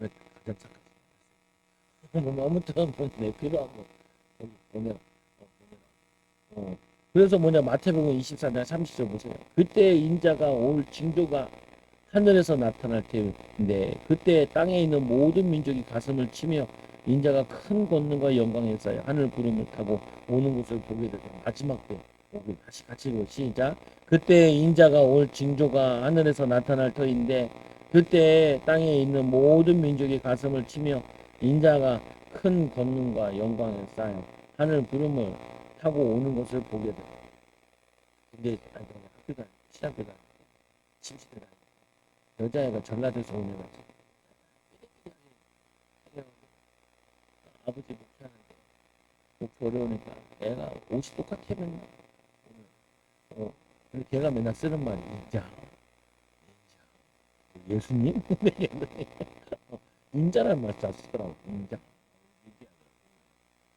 A: 왜 가장 착하지? 뭐 아무튼 내 필요한 거 거기 보면 보면 그래서 뭐냐 마태복음 24장 30절 보세요. 그때 인자가 올 징조가 하늘에서 나타날 때인데 그때 땅에 있는 모든 민족이 가슴을 치며 인자가 큰 권능과 영광에 쌓여 하늘 구름을 타고 오는 것을 보게 되다. 마지막 때 우리 다시 같이 읽어 시작. 그때 인자가 올 징조가 하늘에서 나타날 터인데 그때 땅에 있는 모든 민족이 가슴을 치며 인자가 큰 권능과 영광에 쌓여 하늘 구름을 타고 오는 것을 보게 돼. 근데 학교가 신학교가 침시대가 여자애가 전라도에서 오면 아버지 목회하는데 목표 어려우니까 애가 옷이 똑같아 맨날. 근데 걔가 맨날 쓰는 말이 인자 예수님? 인자란 말 잘 쓰더라고. 인자.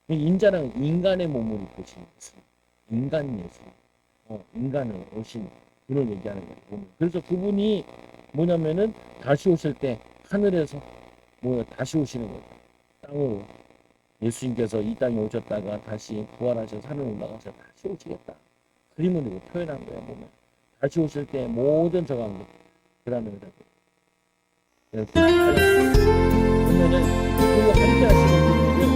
A: 인자랑 인간의 몸을 입고 신 예수. 인간 예수. 인간을 오신 분을 얘기하는 거예요. 그래서 그분이 뭐냐면은 다시 오실 때 하늘에서 다시 오시는 거예요. 땅으로. 예수님께서 이 땅에 오셨다가 다시 부활하셔서 하늘 올라가서 다시 오시겠다. 그림을 이렇게 표현한 거예요. 보면 다시 오실 때 모든 저강도 그 다음에 보면은 그거 함께 하시는 분들은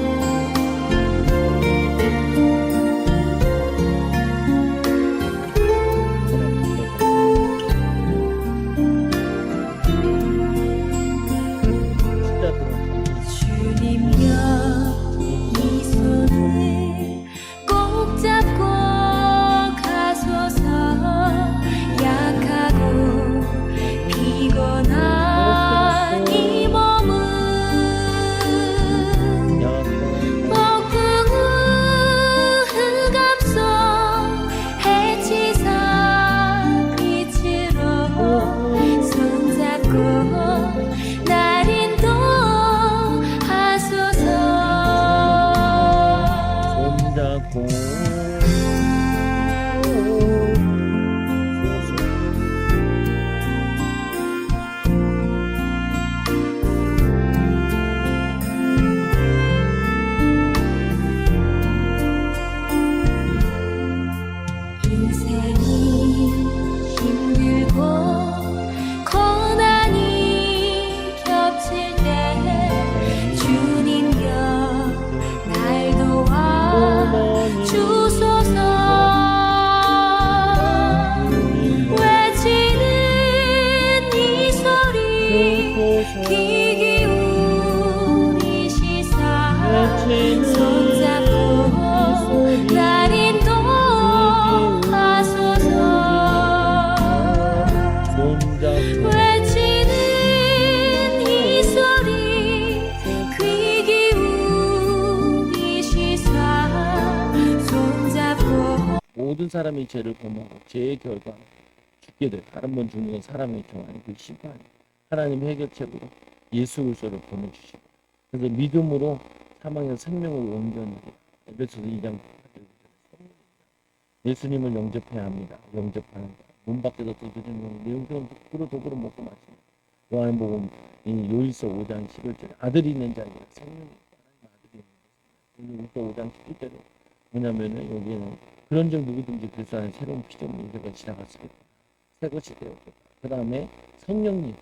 A: 모든 사람이 죄를 범하고 죄의 결과 죽게 돼. 다른 번 죽는 건 사람의 경우 그 심판. 하나님의 해결책으로 예수 그리스도를 보내주시고 그래서 믿음으로 사망에서 생명을 옮겨내는 에베소서 2장 예수님을 영접해야 합니다. 영접하는 것. 문 밖에서 두드리는 내용처럼 도구로 먹고 마시는 요한복음 요일서 5장 11절에 아들이 있는 자에게 생명이 있다. 아들이 있는 자. 요일서 5장 11절에 뭐냐면은 여기에는 그런즉 누구든지 그리스도 안에 새로운 피조물 인생을 지나갔으겠다. 새 것이 되었겠다. 그 다음에 성령님.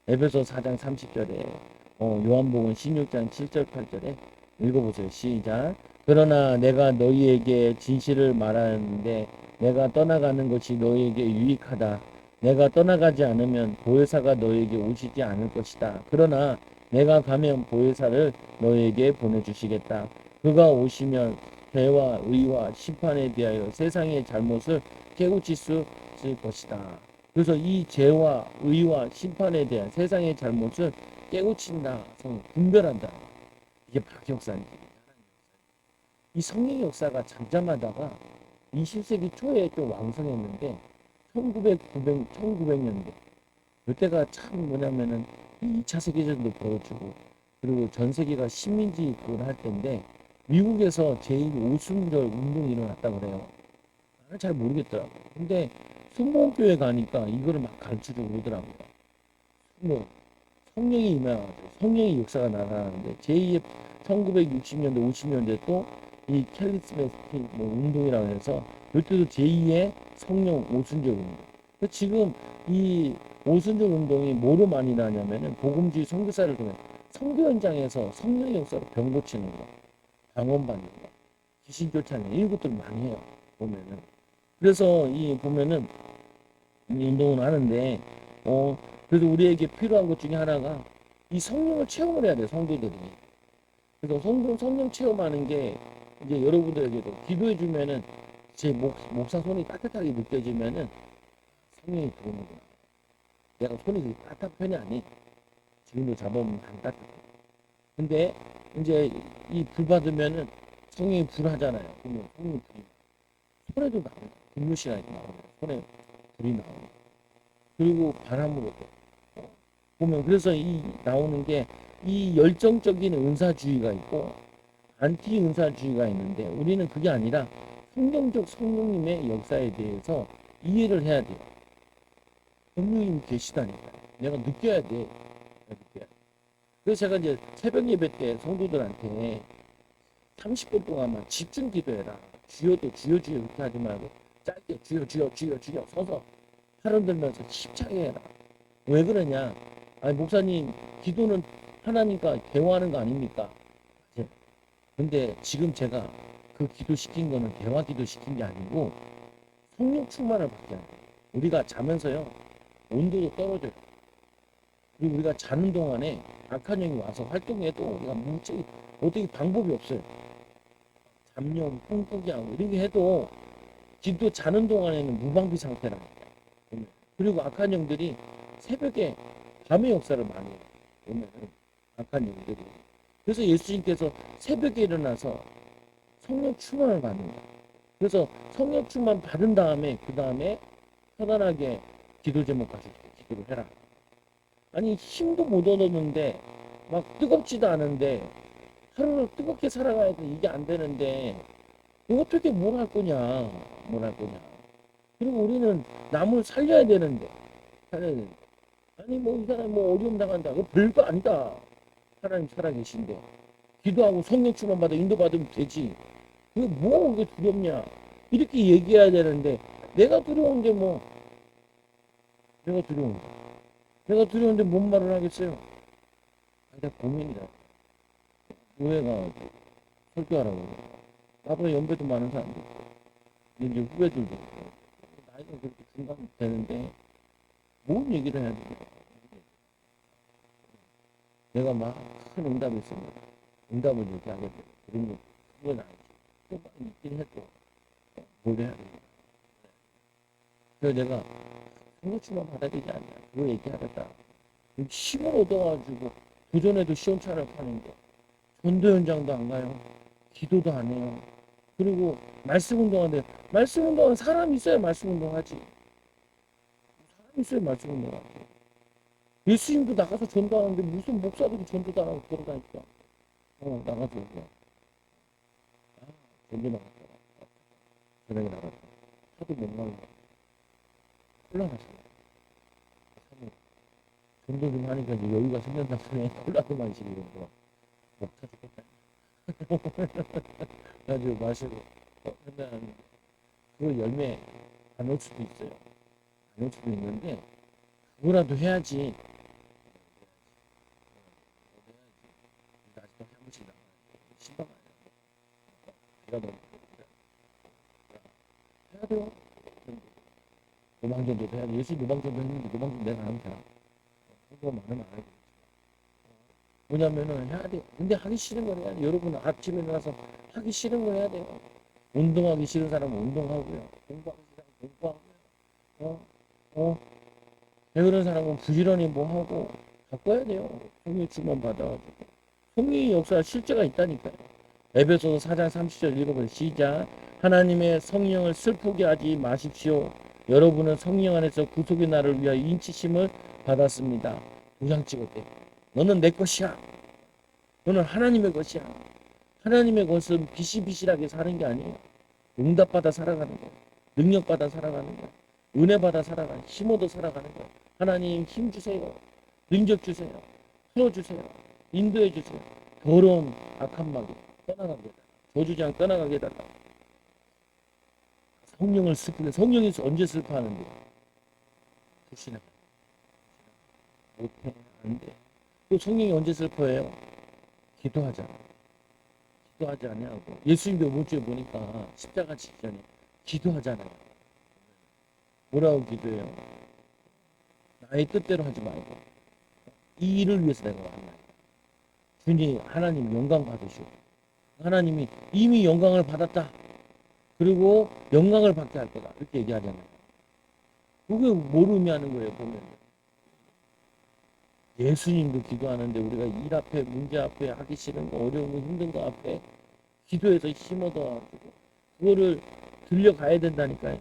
A: 에베소 4장 30절에 요한복음 16장 7절 8절에 읽어보세요. 시작. 그러나 내가 너희에게 진실을 말하는데 내가 떠나가는 것이 너희에게 유익하다. 내가 떠나가지 않으면 보혜사가 너희에게 오시지 않을 것이다. 그러나 내가 가면 보혜사를 너희에게 보내주시겠다. 그가 오시면 죄와 의와 심판에 대하여 세상의 잘못을 깨우칠 수 있을 것이다. 그래서 이 죄와 의와 심판에 대한 세상의 잘못을 깨우친다. 분별한다. 이게 박역사입니다. 이 성령 역사가 잠잠하다가 20세기 초에 좀 왕성했는데 1900년대 그때가 참 뭐냐면은 2차 세계대전도 벌어지고 그리고 전 세계가 식민지 그걸 할 때인데 미국에서 제2 오순절 운동이 일어났다 그래요. 나는 잘 모르겠더라고. 근데 순복음교회 가니까 이거를 막 가르쳐주고 그러더라고요. 뭐 성령이 임해가지고 성령의 역사가 나타나는데 제2의 1960년대 50년대 또 이 캘리스메틱 뭐 운동이라고 해서 이때도 제2의 성령 오순절 운동. 지금 이 오순절 운동이 뭐로 많이 나냐면은 복음주의 선교사를 통해 선교 현장에서 성령의 역사로 병 고치는 거, 방언받는 거, 귀신 쫓아내는 이런 것들 많이 해요. 보면은. 그래서 이 보면은 이 운동을 하는데 그래서 우리에게 필요한 것 중에 하나가 이 성령을 체험을 해야 돼요, 성도들이. 그래서 성령 체험하는 게 이제 여러분들에게도 기도해 주면은 제 목사 손이 따뜻하게 느껴지면은 성령이 들어오는구나. 내가 손이 그렇게 따뜻한 편이 아니. 지금도 잡아보면 안 따뜻해. 근데 이제 이 불 받으면은 성령이 불하잖아요. 그러면 성령이 불이 손에도 나오고 근무 시간에 나오고 손에 불이 나오고 그리고 바람으로도 보면 그래서 이 나오는 게 이 열정적인 은사주의가 있고 안티 은사주의가 있는데 우리는 그게 아니라 성경적 성령님의 역사에 대해서 이해를 해야 돼요. 성령님이 계시다니까. 내가 느껴야 돼. 내가 느껴야 돼. 그래서 제가 이제 새벽 예배 때 성도들한테 30분 동안만 집중 기도해라. 주여도 주여 주여 그렇게 하지 말고 짧게 주여 주여 주여 주여 서서 팔 흔들면서 힘차게 해라. 왜 그러냐? 아니 목사님 기도는 하나님과 대화하는 거 아닙니까? 근데 지금 제가 그 기도 시킨 거는 대화 기도 시킨 게 아니고 성령 충만을 받게 하는 거예요. 우리가 자면서요 온도도 떨어져요. 그리고 우리가 자는 동안에 악한 영이 와서 활동해도 우리가 무지 어떻게 방법이 없어요. 잡념, 꿈꾸기 하고 이런 게 해도 기도 자는 동안에는 무방비 상태라니까. 그리고 악한 영들이 새벽에 밤의 역사를 많이 해요. 보면은 악한 영들이. 그래서 예수님께서 새벽에 일어나서 성령 충만을 받는 거예요. 그래서 성령 충만 받은 다음에 그 다음에 편안하게 기도 제목 가지고 기도를 해라. 아니 힘도 못 얻었는데 막 뜨겁지도 않은데 하루를 뜨겁게 살아가야 돼. 이게 안 되는데 어떻게 뭘 할 거냐. 뭘 할 거냐. 그리고 우리는 남을 살려야 되는데 살려야 되는데 아니 뭐 이 사람 뭐 어려움 당한다. 그거 별거 아니다. 하나님 살아계신데 기도하고 성령 충만 받아 인도받으면 되지. 그게 뭐 그게 두렵냐. 이렇게 얘기해야 되는데 내가 두려운 게 뭐 내가 두려운 거. 내가 두려운데 뭔 말을 하겠어요. 아, 내가 고민이다. 교회가 설교하라고 그래. 나보다 연배도 많은 사람도 있고 이제 후배들도 있고 나이가 그렇게 중간 되는데 뭔 얘기를 해야 되냐. 내가 막 큰 응답이 있으면 응답을 얘기하게 돼. 그런 그건 아니지. 또막 있긴 해도 뭘 해야 되냐. 그래서 내가 성령충만 받아야 되지 않냐. 그거 얘기하겠다. 힘을 얻어가지고 도전에도 시원찮을 파는데 전도 현장도 안 가요. 기도도 안 해요. 그리고 말씀 운동하는데 말씀 운동하는 사람이 있어야 말씀 운동하지. 사람이 있어야 말씀 운동하지. 예수님도 나가서 전도하는데 무슨 목사들이 전도도 안 하고 돌아다니까. 나가서 그냥. 전도 나갔다가 저녁에 나갔다. 하도 못 나오고 콜라마시네. 전도 좀 하니까 이제 여유가 생겼나 보네. 콜라도 마시고 이런 거. 목 타죽겠다. 그래가지고 마시고 하면 그 열매 안 올 수도 있어요. 안 올 수도 있는데 그거라도 해야지. 아직도 한 번씩 나가야 돼. 신방 아니야. 비가 너무 해야 돼요. 노방전도 해야 돼. 예수 노방전도 했는데 노방전 내가 하면 돼. 그거 많으면 안 하겠지. 뭐냐면은 해야 돼. 근데 하기 싫은 걸 해야 돼. 여러분 아침에 일어나서 하기 싫은 걸 해야 돼요. 운동하기 싫은 사람은 운동하고요. 공부하기 싫은 사람은 공부하고요. 배우는 사람은 부지런히 뭐 하고 바꿔야 돼요. 성령 충만 받아가지고. 성령의 역사 실제가 있다니까요. 에베소서 4장 30절 읽어보세요. 시작. 하나님의 성령을 슬프게 하지 마십시오. 여러분은 성령 안에서 구속의 날을 위하여 인치심을 받았습니다. 도장 찍었대. 너는 내 것이야. 너는 하나님의 것이야. 하나님의 것은 비실비실하게 사는 게 아니에요. 응답받아 살아가는 거예요. 능력받아 살아가는 거예요. 은혜 받아 살아가는, 힘 얻어 살아가는 거야. 하나님 힘 주세요. 능력 주세요. 풀어주세요. 인도해 주세요. 더러운 악한 마귀 떠나가게 해달라. 저주장 떠나가게 해달라. 성령을 슬프게, 성령이 언제 슬퍼하는데? 불신하게. 못해, 안 돼. 또 성령이 언제 슬퍼해요? 기도하잖아. 기도하지 않냐고. 예수님도 이번주에 보니까 십자가 지기 전에 기도하잖아요. 뭐라고 기도해요? 나의 뜻대로 하지 말고 이 일을 위해서 내가 왔나이다. 주님 하나님 영광 받으시오. 하나님이 이미 영광을 받았다. 그리고 영광을 받게 할 거다. 이렇게 얘기하잖아요. 그게 뭘 의미하는 거예요, 보면. 예수님도 기도하는데 우리가 일 앞에, 문제 앞에, 하기 싫은 거, 어려운 거, 힘든 거 앞에 기도해서 힘 얻어가지고 그거를 들려가야 된다니까요.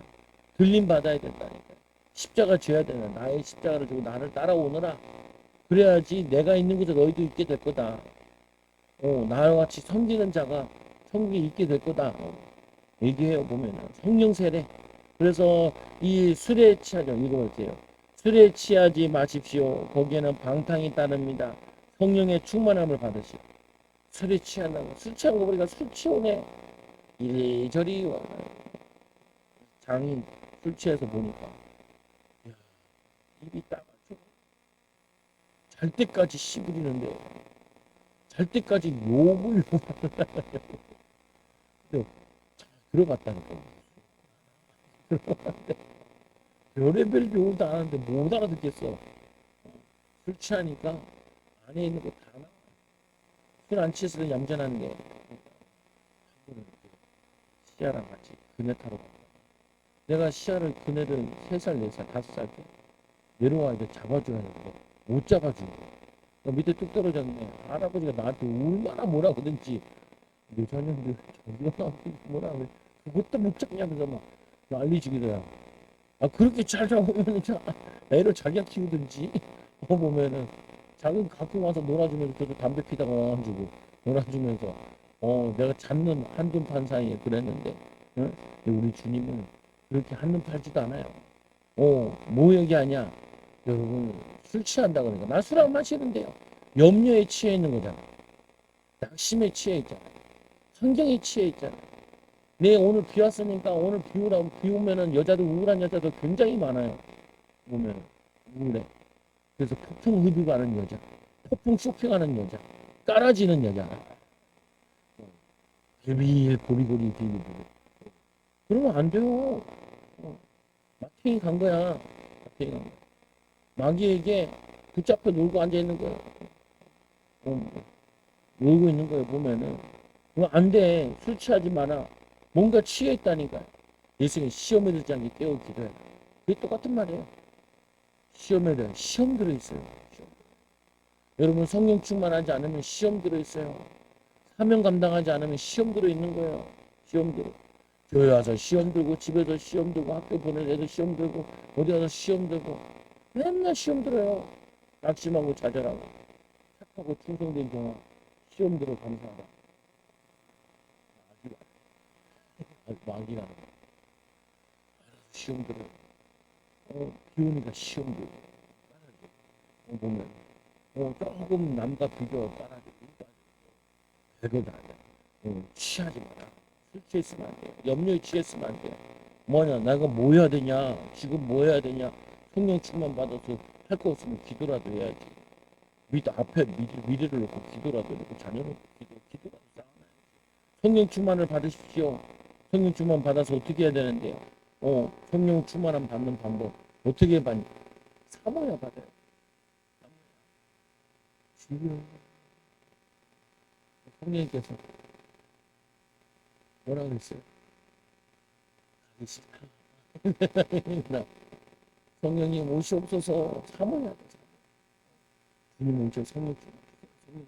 A: 들림 받아야 된다니까요. 십자가 져야 되나. 나의 십자가를 지고 나를 따라오너라. 그래야지 내가 있는 곳에 너희도 있게 될 거다. 나와 같이 섬기는 자가 천국에 있게 될 거다. 얘기해요, 보면은. 성령 세례. 그래서 이 술에 취하죠. 읽어볼게요. 술에 취하지 마십시오. 거기에는 방탕이 따릅니다. 성령의 충만함을 받으시오. 술에 취한다고. 술 취한 거 보니까 술 취오네. 이리저리 장인 술 취해서 보니까 야, 입이 따가지고 잘 때까지 씨부리는데 잘 때까지 욕을 들어갔다니까. 별의별 욕을 다 하는데 못 알아듣겠어. 술 취하니까 안에 있는 거 다 나와. 술 안 취했을 때 얌전한데 시아랑 같이 그네 타러 갔다. 내가 시아를 그네를 3살, 4살, 5살 때 내려와야 돼. 잡아줘야 되는데 못 잡아주고 밑에 뚝 떨어졌네. 할아버지가 나한테 얼마나 뭐라 그러든지 내 자녀인데 저기가 나한테 뭐라 그래. 그것도 못 잡냐면서 막 난리지기도야. 아 그렇게 잘 잡으면 애를 자기가 키우든지 보면은 자기 갖고 와서 놀아주면서 저도 담배 피다가 와가지고 놀아주면서 내가 잡는 한눈 판 사이에 그랬는데 응? 우리 주님은 그렇게 한눈 팔지도 않아요. 뭐 얘기하냐 여러분 술 취한다 그러니까 나 술 안 마시는데요. 염려에 취해 있는 거잖아. 낙심에 취해 있잖아. 성경에 취해 있잖아. 네 오늘 비 왔으니까 오늘 비 오면은 여자들 우울한 여자들 굉장히 많아요. 보면 우울해. 그래서 폭풍 흡입하는 여자, 폭풍 쇼핑하는 여자, 깔아지는 여자, 비빌 보리보리 비빌. 그러면 안 돼요. 마탱이 간 거야. 마탱이 간 거야. 마귀에게 붙잡혀 놀고 앉아 있는 거예요. 놀고 있는 거예요. 보면은 그거 안 돼. 술 취하지 마라. 뭔가 취해 있다니까. 예수님 시험에 들지 않게 깨워 기도해. 그게 똑같은 말이에요. 시험에 대한 시험 들어 있어요. 시험. 여러분 성령 충만하지 않으면 시험 들어 있어요. 사명 감당하지 않으면 시험 들어 있는 거예요. 시험 들어. 교회 와서 시험 들고 집에서 시험 들고 학교 보낼 애도 시험 들고 어디 가서 시험 들고 맨날 시험 들어요. 낙심하고 좌절하고 착하고 충성된 경우 시험 들어 감사하라. 마귀라는 거. 시험 들어. 비우니까 시험 들고. 보면 조금 남과 비교 따라주고 별거도 아니야. 취하지 마라. 술 취했으면 안 돼. 염려에 취했으면 안 돼. 뭐냐 내가 뭐 해야 되냐 지금 뭐 해야 되냐 성령 충만 받아서 할 거 없으면 기도라도 해야지. 앞에 미래를 놓고 기도라도 놓고 자녀 놓고 기도라도 쌓아놔야지. 성령 충만을 받으십시오. 성령 충만 받아서 어떻게 해야 되는데요? 성령 충만함 받는 방법 어떻게 받냐? 사모야 받아요. 주여 성령님께서 뭐라 그랬어요? 가기 싫다. 성령님 오시옵소서 사모야 돼. 주님 오셔 성령 충만 성령 충만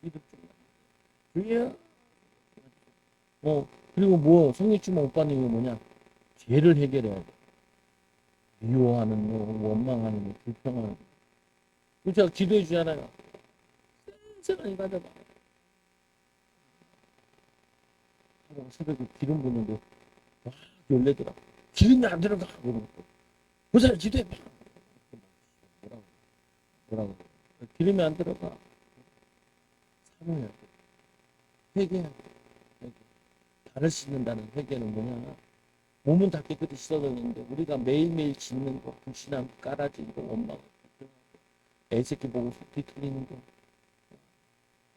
A: 믿음 충만 주여 그리고 뭐 성령 충만 못 받는 게 뭐냐? 죄를 해결해야 돼. 미워하는 거, 원망하는 거, 불평하는 거. 그 제가 기도해 주잖아요. 생생하게 가져봐. 새벽에 기름 붓는데 막 열내더라. 기름이 안 들어가. 그러고 보살 기도해. 뭐라고, 뭐라고. 기름이 안 들어가. 사모해야 돼. 회개해야 돼. 회개. 발을 씻는다는 회개는 뭐냐? 몸은 다 깨끗이 씻어졌는데 우리가 매일매일 짓는 거, 불신앙 깔아진 거, 원망, 애새끼 보고 속 뒤틀리는 거,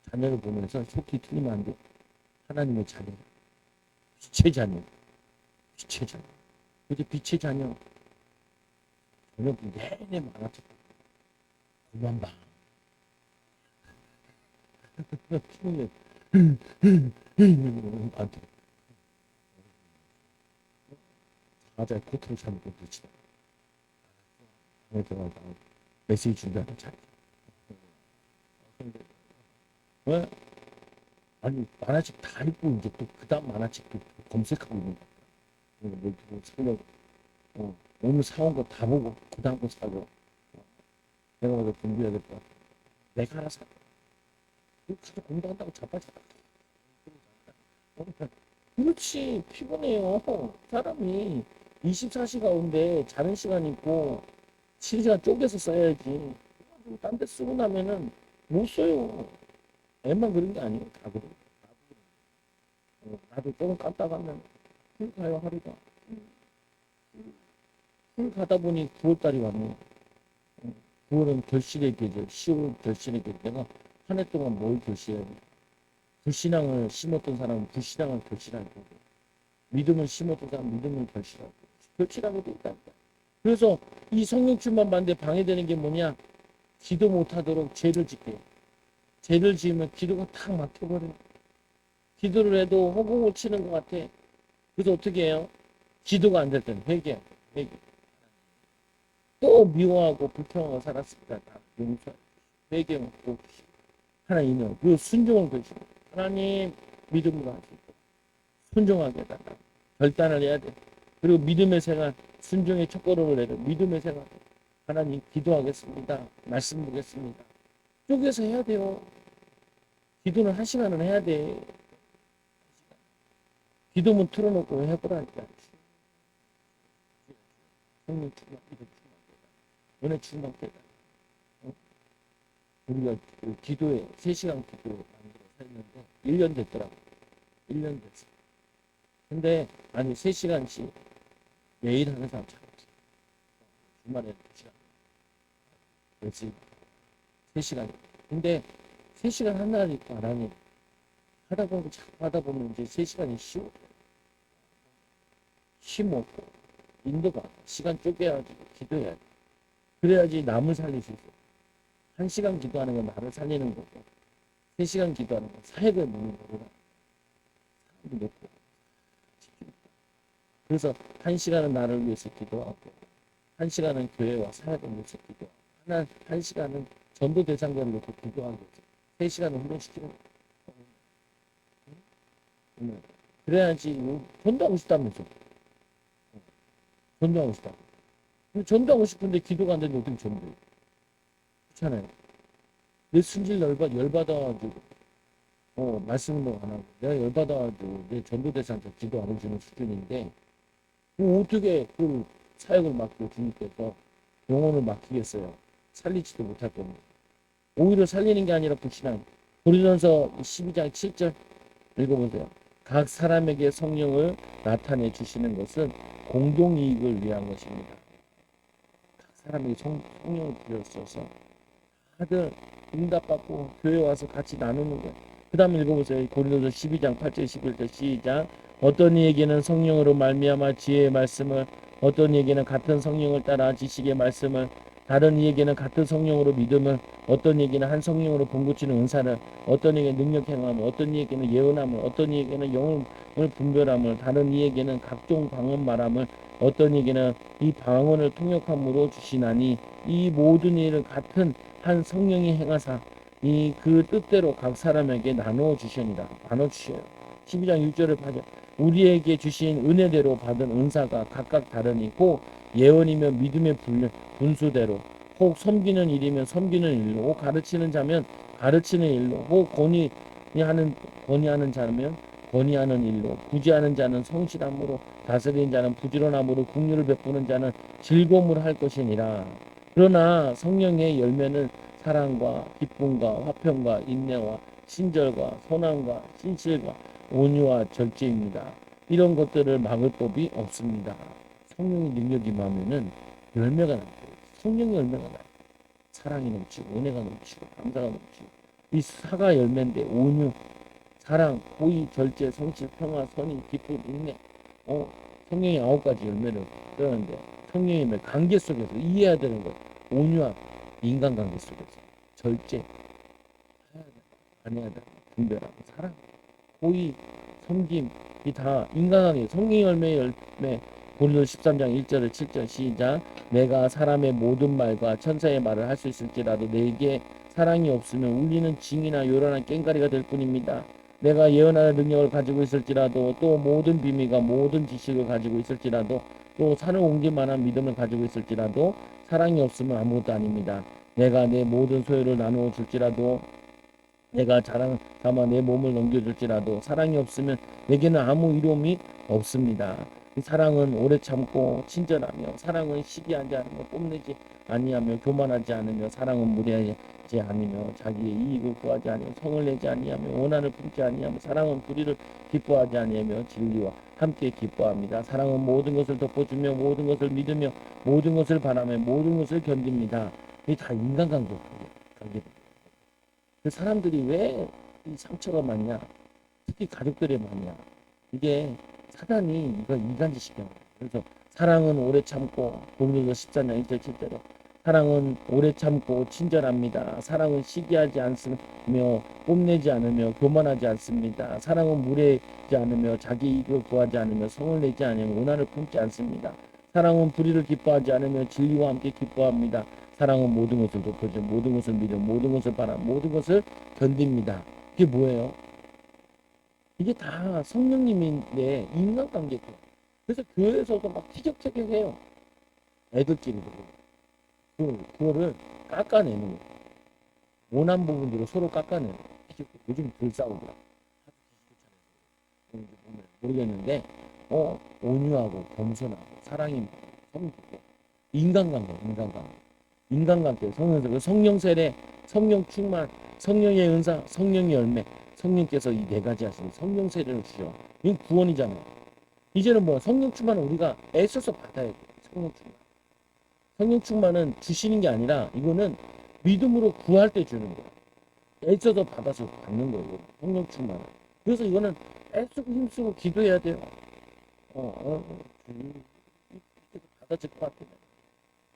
A: 자녀를 보면서 속 뒤틀리면 안 돼. 하나님의 자녀, 빛의 자녀, 빛의 자녀. 그게 빛의 자녀. 저녁 내내 많아졌고 그만 봐. 피곤해. 안 돼. 맞아요. 코트를 잘못 붙이다. 방에 들어가다 메시지 준비하는 자리. 왜? 아니 만화책 다 읽고 이제 또 그다음 만화책도 검색하고 있는 거야. 뭘 살려고. 오늘 사온 거 다 보고 그다음 거 사려. 내가 먼저 준비해야 될 것 같아. 내가 알아서 할게. 가서 공부한다고 자빠졌다. 그렇지. 피곤해요. 사람이 24시간 가운데 자는 시간 있고 7시간 쪼개서 써야지. 딴 데 쓰고 나면은 못 써요. 애만 그런 게 아니에요. 다 그래. 나도 조금 깜빡하면 풀 가요, 하루가. 풀 가다 보니 9월달이 왔네. 9월은 결실의 계절, 10월 결실의 계절. 내가 한 해 동안 뭘 결실해야 돼? 불신앙을 심었던 사람은 불신앙을 결실할 거고, 믿음을 심었던 사람은 믿음을 결실하고, 결실하게 돼 있다니까. 그래서 이 성령충만 받는데 방해되는 게 뭐냐? 기도 못하도록 죄를 짓게. 죄를 지으면 기도가 탁 막혀버려. 기도를 해도 허공을 치는 것 같아. 그래서 어떻게 해요? 기도가 안 될 때는 회개. 또 미워하고 불평하고 살았습니다. 다 용서, 회개하고 하나님은 그 순종을 거시고 하나님 믿음으로 하시고 순종하게 해달라. 결단을 해야 돼. 그리고 믿음의 생활, 순종의 첫걸음을 내려 믿음의 생활. 하나님 기도하겠습니다. 말씀 보겠습니다. 쪼개서 해야 돼요. 기도는 1시간은 해야 돼. 기도문 틀어놓고 해보라니까. 성령 충만, 기도 충만, 은혜 충만 되다. 우리가 그 기도에 3시간 기도 만들어서 했는데 1년 됐더라고. 1년 됐어. 근데 아니 3시간씩 매일 하는 사람 참 없어. 주말에 2시간. 그렇지. 3시간. 근데 3시간 한 날 있고 안 하니 하다 보면 자꾸 하다 보면 이제 3시간이 쉬워. 힘 없고 인도가 시간 쪼개가지고 기도해야 돼. 그래야지 남을 살릴 수 있어. 1시간 기도하는 건 나를 살리는 거고 3시간 기도하는 건 사역을 먹는 거구나. 사람도 높고. 그래서 1시간은 나를 위해서 기도하고 1시간은 교회와 사역을 위해서 기도하고 1시간은 전도 대상자를 놓고 기도하고 3시간은 훈련시키는 거야. 그래야지 전도하고 싶다면서. 전도하고 싶다. 전도하고 싶은데 기도가 안 되는데 어떻게 전도해? 그렇잖아요. 내 순질 열받아가지고 말씀도 안 하고 내가 열받아가지고 내 전도 대상자 기도 안 해주는 수준인데 어떻게 그 사역을 맡고 주님께서 영혼을 맡기겠어요? 살리지도 못할 겁니다. 오히려 살리는 게 아니라 불신앙. 고린도전서 12장 7절 읽어보세요. 각 사람에게 성령을 나타내 주시는 것은 공동이익을 위한 것입니다. 각 사람에게 성령을 빌려주셔서 다들 응답받고 교회 와서 같이 나누는 거예요. 그 다음 읽어보세요. 고린도서 12장 8절 11절 시작. 어떤 이에게는 성령으로 말미암아 지혜의 말씀을, 어떤 이에게는 같은 성령을 따라 지식의 말씀을, 다른 이에게는 같은 성령으로 믿음을, 어떤 이에게는 한 성령으로 봉고치는 은사를, 어떤 이에게는 능력 행함을, 어떤 이에게는 예언함을, 어떤 이에게는 영을 분별함을, 다른 이에게는 각종 방언 말함을, 어떤 이에게는 이 방언을 통역함으로 주시나니 이 모든 일을 같은 한 성령이 행하사 이 그 뜻대로 각 사람에게 나누어 주시니라. 나눠 주셔요. 12장 6절을 봐죠. 우리에게 주신 은혜대로 받은 은사가 각각 다르니고 예언이면 믿음의 분수대로, 혹 섬기는 일이면 섬기는 일로, 혹 가르치는 자면 가르치는 일로, 혹 권위하는 자면 권위하는 일로, 구제하는 자는 성실함으로, 다스리는 자는 부지런함으로, 긍휼을 베푸는 자는 즐거움을 할 것이니라. 그러나 성령의 열매는 사랑과 기쁨과 화평과 인내와 친절과 선함과 신실과 온유와 절제입니다. 이런 것들을 막을 법이 없습니다. 성령의 능력이 임하면은 열매가 나요. 성령의 열매가 나요. 사랑이 넘치고 은혜가 넘치고 감사가 넘치고 이 사과 열매인데 온유, 사랑, 호의, 절제, 성실, 평화, 선의, 기쁨, 인내 성령의 9가지 열매를 떠는데 성령의 열매 관계 속에서 이해해야 되는 거예요. 온유함, 인간관계 속에서 절제, 안 해야 돼. 분별함, 사랑, 호의, 섬김 이 다 인간관계 성령의 열매 고린도 13장 1절에 7절 시작 내가 사람의 모든 말과 천사의 말을 할 수 있을지라도 내게 사랑이 없으면 울리는 징이나 요란한 꽹과리가 될 뿐입니다. 내가 예언하는 능력을 가지고 있을지라도 또 모든 비밀과 모든 지식을 가지고 있을지라도 또 산을 옮길 만한 믿음을 가지고 있을지라도 사랑이 없으면 아무것도 아닙니다. 내가 내 모든 소유를 나누어 줄지라도 내가 자랑 삼아 내 몸을 넘겨줄지라도 사랑이 없으면 내게는 아무 이로움이 없습니다. 이 사랑은 오래 참고 친절하며 사랑은 시기하지 않으며 뽐내지 아니하며 교만하지 않으며 사랑은 무례하지 않으며 자기의 이익을 구하지 아니하며 성을 내지 아니하며 원한을 품지 아니하며 사랑은 불의를 기뻐하지 아니하며 진리와 함께 기뻐합니다. 사랑은 모든 것을 덮어주며 모든 것을 믿으며 모든 것을 바라며 모든 것을 견딥니다. 이게 다 인간관계 관계. 그 사람들이 왜 이 상처가 많냐? 특히 가족들이 많냐? 이게 사단이 이거 인간지식이야. 그래서 사랑은 오래 참고 고린도서 14장 1절 7절에 사랑은 오래 참고 친절합니다. 사랑은 시기하지 않으며 뽐내지 않으며 교만하지 않습니다. 사랑은 무례하지 않으며 자기 이익을 구하지 않으며 성을 내지 않으며 원한을 품지 않습니다. 사랑은 불의를 기뻐하지 않으며 진리와 함께 기뻐합니다. 사랑은 모든 것을 덮어줘 모든 것을 믿어 모든 것을 바라 모든 것을 견딥니다. 이게 뭐예요? 이게 다 성령님인데 인간관계죠. 그래서 교회에서도 막 티격태격해요. 애들끼리도. 그거를 깎아내는 거예요. 원한 부분으로 서로 깎아내는 거예요. 요즘 덜 싸우더라. 모르겠는데 온유하고 겸손하고 사랑이 많고 섬기고 인간관계 성령세례 성령 세례 성령 충만 성령의 은사 성령의 열매 성령께서 이 4가지 하시는 성령 세례를 주셔. 이건 구원이잖아요. 이제는 뭐 성령 충만은 우리가 애써서 받아야 돼. 성령 충만은 주시는 게 아니라 이거는 믿음으로 구할 때 주는 거야. 애써서 받아서 받는 거예요. 성령 충만은. 그래서 이거는 애쓰고 힘쓰고 기도해야 돼요. 받아질 것 같아.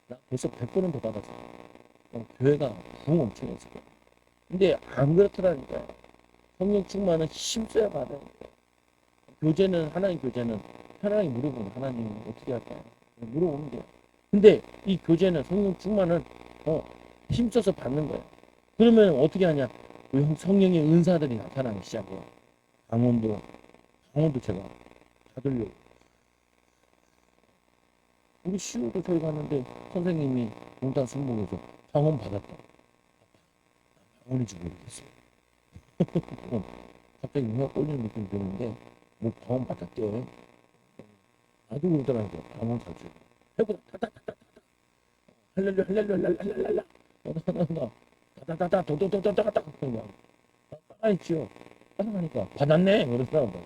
A: 나 벌써 100번은 더 받았어. 교회가 부흥 엄청 했을 거야. 근데 안 그렇더라니까요. 성령 충만은 힘써야 받아요. 교제는 하나님 교제는 편하게 물어보면 하나님 어떻게 할까요? 물어보면 돼요. 근데 이 교제는 성령 충만은 힘써서 받는 거예요. 그러면 어떻게 하냐? 성령의 은사들이 나타나기 시작해요. 강원도 제가 받으려고. 우리 시우도 저희 갔는데 선생님이 용단 승복에서 방언 받았다. 방언인지 모르겠어요. 갑자기 흉가 꼴리는 느낌이 드는데 뭐 방언 받았대. 나도 그러더라고요. 방언 잘 쳐. 해보자. 타타타타타. 할렐루야 할렐루야 할렐루야. 다다다다 도도도도도다. 그냥 따라했지요. 따라하니까 받았네. 그러더라고요.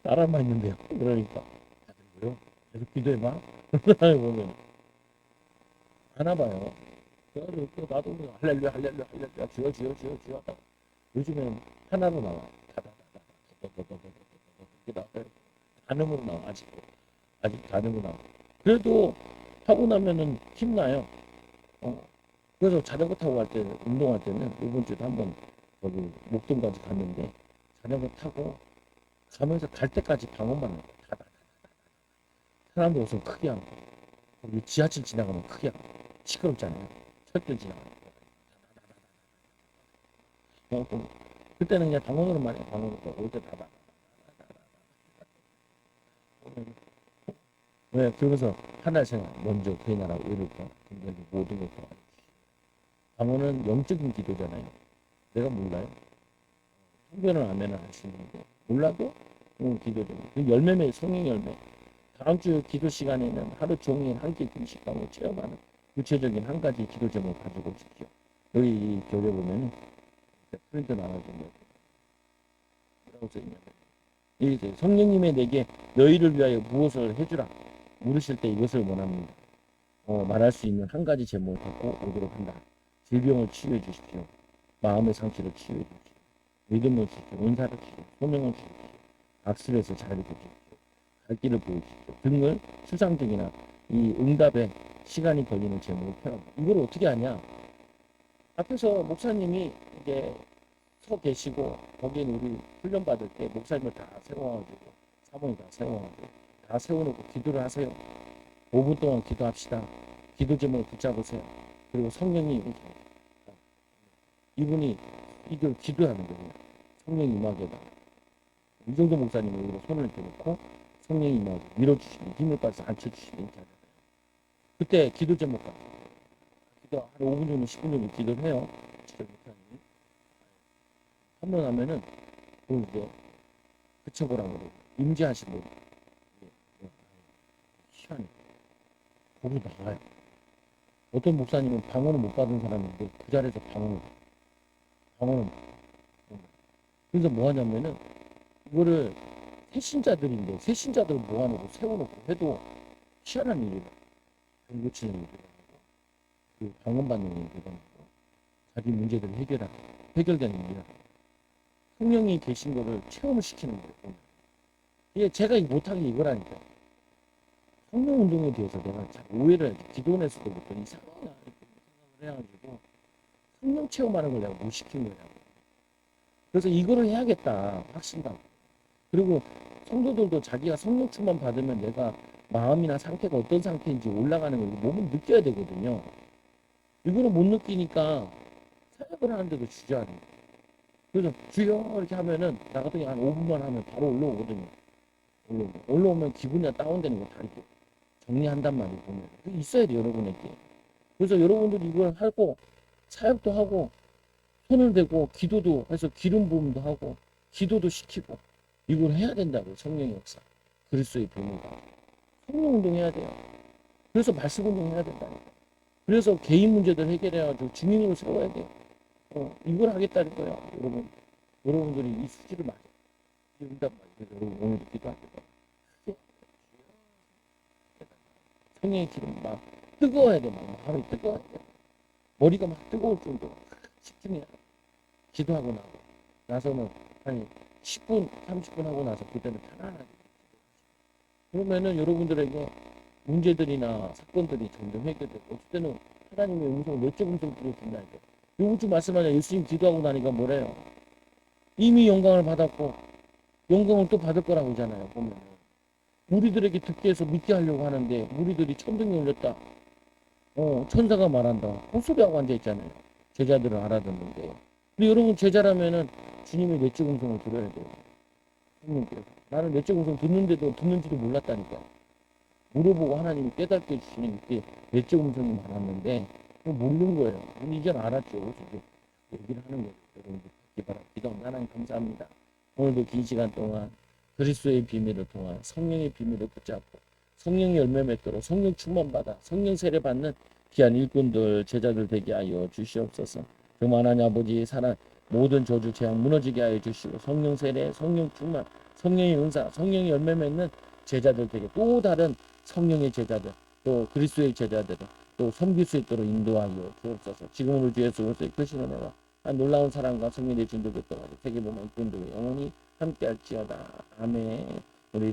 A: 따라만 있는데요. 그러니까 그래요? 계속 기도해봐. 보면 하나 봐요. 그래서 나도 할렐루야 할렐루야 할렐루야 주여 요즘엔 하나로 나와. 단음으로 나와. 아직 단음으로 나와. 그래도 하고 나면은 힘나요. 그래서 자전거 타고 갈 때 운동할 때는 이번 주에도 한번 거기 목동까지 갔는데 자전거 타고 가면서 갈 때까지 방언만 해요. 사람들 웃음 크게 하고 거기 지하철 지나가면 크게 하고 시끄럽잖아요. 철도 지나가면 그때는 그냥 방언으로만 해요. 방언으로 올때 다 왜? 그러면서 하나의 생각 먼저 그의 나라고 이룰까 근데 모든 걸 더 방언은 영적인 기도잖아요. 내가 몰라요. 성별은 아멘을 할 수 있는데 몰라도 기도 제목. 그 열매매 성령 열매. 다음 주 기도 시간에는 하루 종일 한 끼 금식하고 체험하는 구체적인 한 가지 기도 제목을 가지고 오십시오. 여기 이 교재 보면은 프린트 나눠주면 뭐라고 써있냐면 이제 성령님의 내게 너희를 위하여 무엇을 해주라 물으실 때 이것을 원합니다. 말할 수 있는 한 가지 제목을 갖고 오도록 한다. 질병을 치유해 주십시오. 마음의 상처를 치유해 주십시오. 믿음을 주십시오. 은사를 주십시오. 소명을 주십시오. 악술에서 자유를 주십시오. 갈 길을 보여주십시오. 등을 추상적이나 이 응답에 시간이 걸리는 제목을 표현합니다. 이걸 어떻게 하냐? 앞에서 목사님이 이제 서 계시고 거기에 우리 훈련 받을 때 목사님을 다 세워가지고 사모님 다 세워가지고 다 세워놓고 기도를 하세요. 5분 동안 기도합시다. 기도 제목을 붙잡으세요. 그리고 성령이 이렇게 이분이 이걸 기도하는 거예요. 성령 임하게 해달라. 이정도 목사님이 여기로 손을 대놓고 성령 임하게 밀어주시면 힘을 빠져서 앉혀주시면 이렇게 하잖아요. 그때 기도 제목 같은 거 기도 한 5분 정도 10분 정도 기도를 해요. 진짜 목사님이 한번 하면은 또 이제 그쳐보라고 그래요. 임재하시고 시간이 거기 나가요. 어떤 목사님은 방언을 못 받은 사람인데 그 자리에서 방언을 그래서 뭐 하냐면은 이거를 새신자들인데 새신자들을 모아놓고 세워놓고 해도 희한한 일이라 병 고치는 일이라고 그 방언 받는 일이라고 자기 문제들을 해결되는 일이라고 성령이 계신 거를 체험을 시키는 거예요. 이게 제가 못하게 이거라니까. 성령 운동에 대해서 내가 잘 오해를 해야지. 기도원에서부터 이상하게 생각을 해가지고 성령 체험하는 걸 내가 못 시킨 거라고. 그래서 이거를 해야겠다 확신감. 그리고 성도들도 자기가 성령 충만 받으면 내가 마음이나 상태가 어떤 상태인지 올라가는 걸 몸은 느껴야 되거든요. 이거를 못 느끼니까 사역을 하는데도 주저하는 거예요. 그래서 주여 이렇게 하면은 나 같은 경우 한 5분만 하면 바로 올라오거든요. 올라오면 기분이 다운되는 거 다 이렇게 정리한단 말이에요. 보면 있어야 돼요 여러분에게. 그래서 여러분들이 이걸 하고 사역도 하고 손을 대고 기도도 해서 기름 부음도 하고 기도도 시키고 이걸 해야 된다고요. 성령의 역사. 그리스도의 비밀과 성령 운동해야 돼요. 그래서 말씀 운동해야 된다니까. 그래서 개인 문제들 해결해가지고 증인으로 세워야 돼요. 이걸 하겠다는 거예요. 여러분들이 이 수지를 맞아. 응답 맞아. 그래서 여러분 오늘도 기도하겠다. 성령의 기름 막 뜨거워야 돼. 막 마음이 뜨거워야 돼. 머리가 막 뜨거울 정도로 집중해야 돼. 기도하고 나서는 한 10분, 30분 하고 나서 그때는 편안하게. 그러면은 여러분들에게 문제들이나 사건들이 점점 해결되고 어떨 때는 하나님의 음성, 내적 음성 들려준다니까. 요번 주 말씀하냐 예수님 기도하고 나니까 뭐래요? 이미 영광을 받았고 영광을 또 받을 거라고 하잖아요. 보면 우리들에게 듣게 해서 믿게 하려고 하는데 우리들이 천둥이 울렸다. 천사가 말한다. 헛소리하고 앉아있잖아요. 제자들을 알아듣는데. 근데 여러분 제자라면은 주님의 내적 음성을 들어야 돼요. 주님께서. 나는 내적 음성 듣는데도 듣는지도 몰랐다니까. 물어보고 하나님이 깨닫게 해주시는 이때 내적 음성이 많았는데 모르는 거예요. 이제 알았죠. 저도 얘기를 하는 거예요. 여러분들 기도 하나님 감사합니다. 오늘도 긴 시간 동안 그리스도의 비밀을 통한 성령의 비밀을 붙잡고 성령의 열매 맺도록 성령 충만받아 성령 세례 받는 귀한 일꾼들 제자들 되게 하여 주시옵소서. 정말 하나님 아버지 사랑 모든 저주 재앙 무너지게 하여 주시고 성령 세례 성령 충만 성령의 은사 성령의 열매 맺는 제자들 되게 또 다른 성령의 제자들 또 그리스도의 제자들을 또 섬길 수 있도록 인도하여 주옵소서. 지금으로 주 예수 그리스도의 크신 은혜와 놀라운 사랑과 성령의 진도를 떠나서 세계복음 일꾼들의 영원히 함께할지어다. 아멘. 우리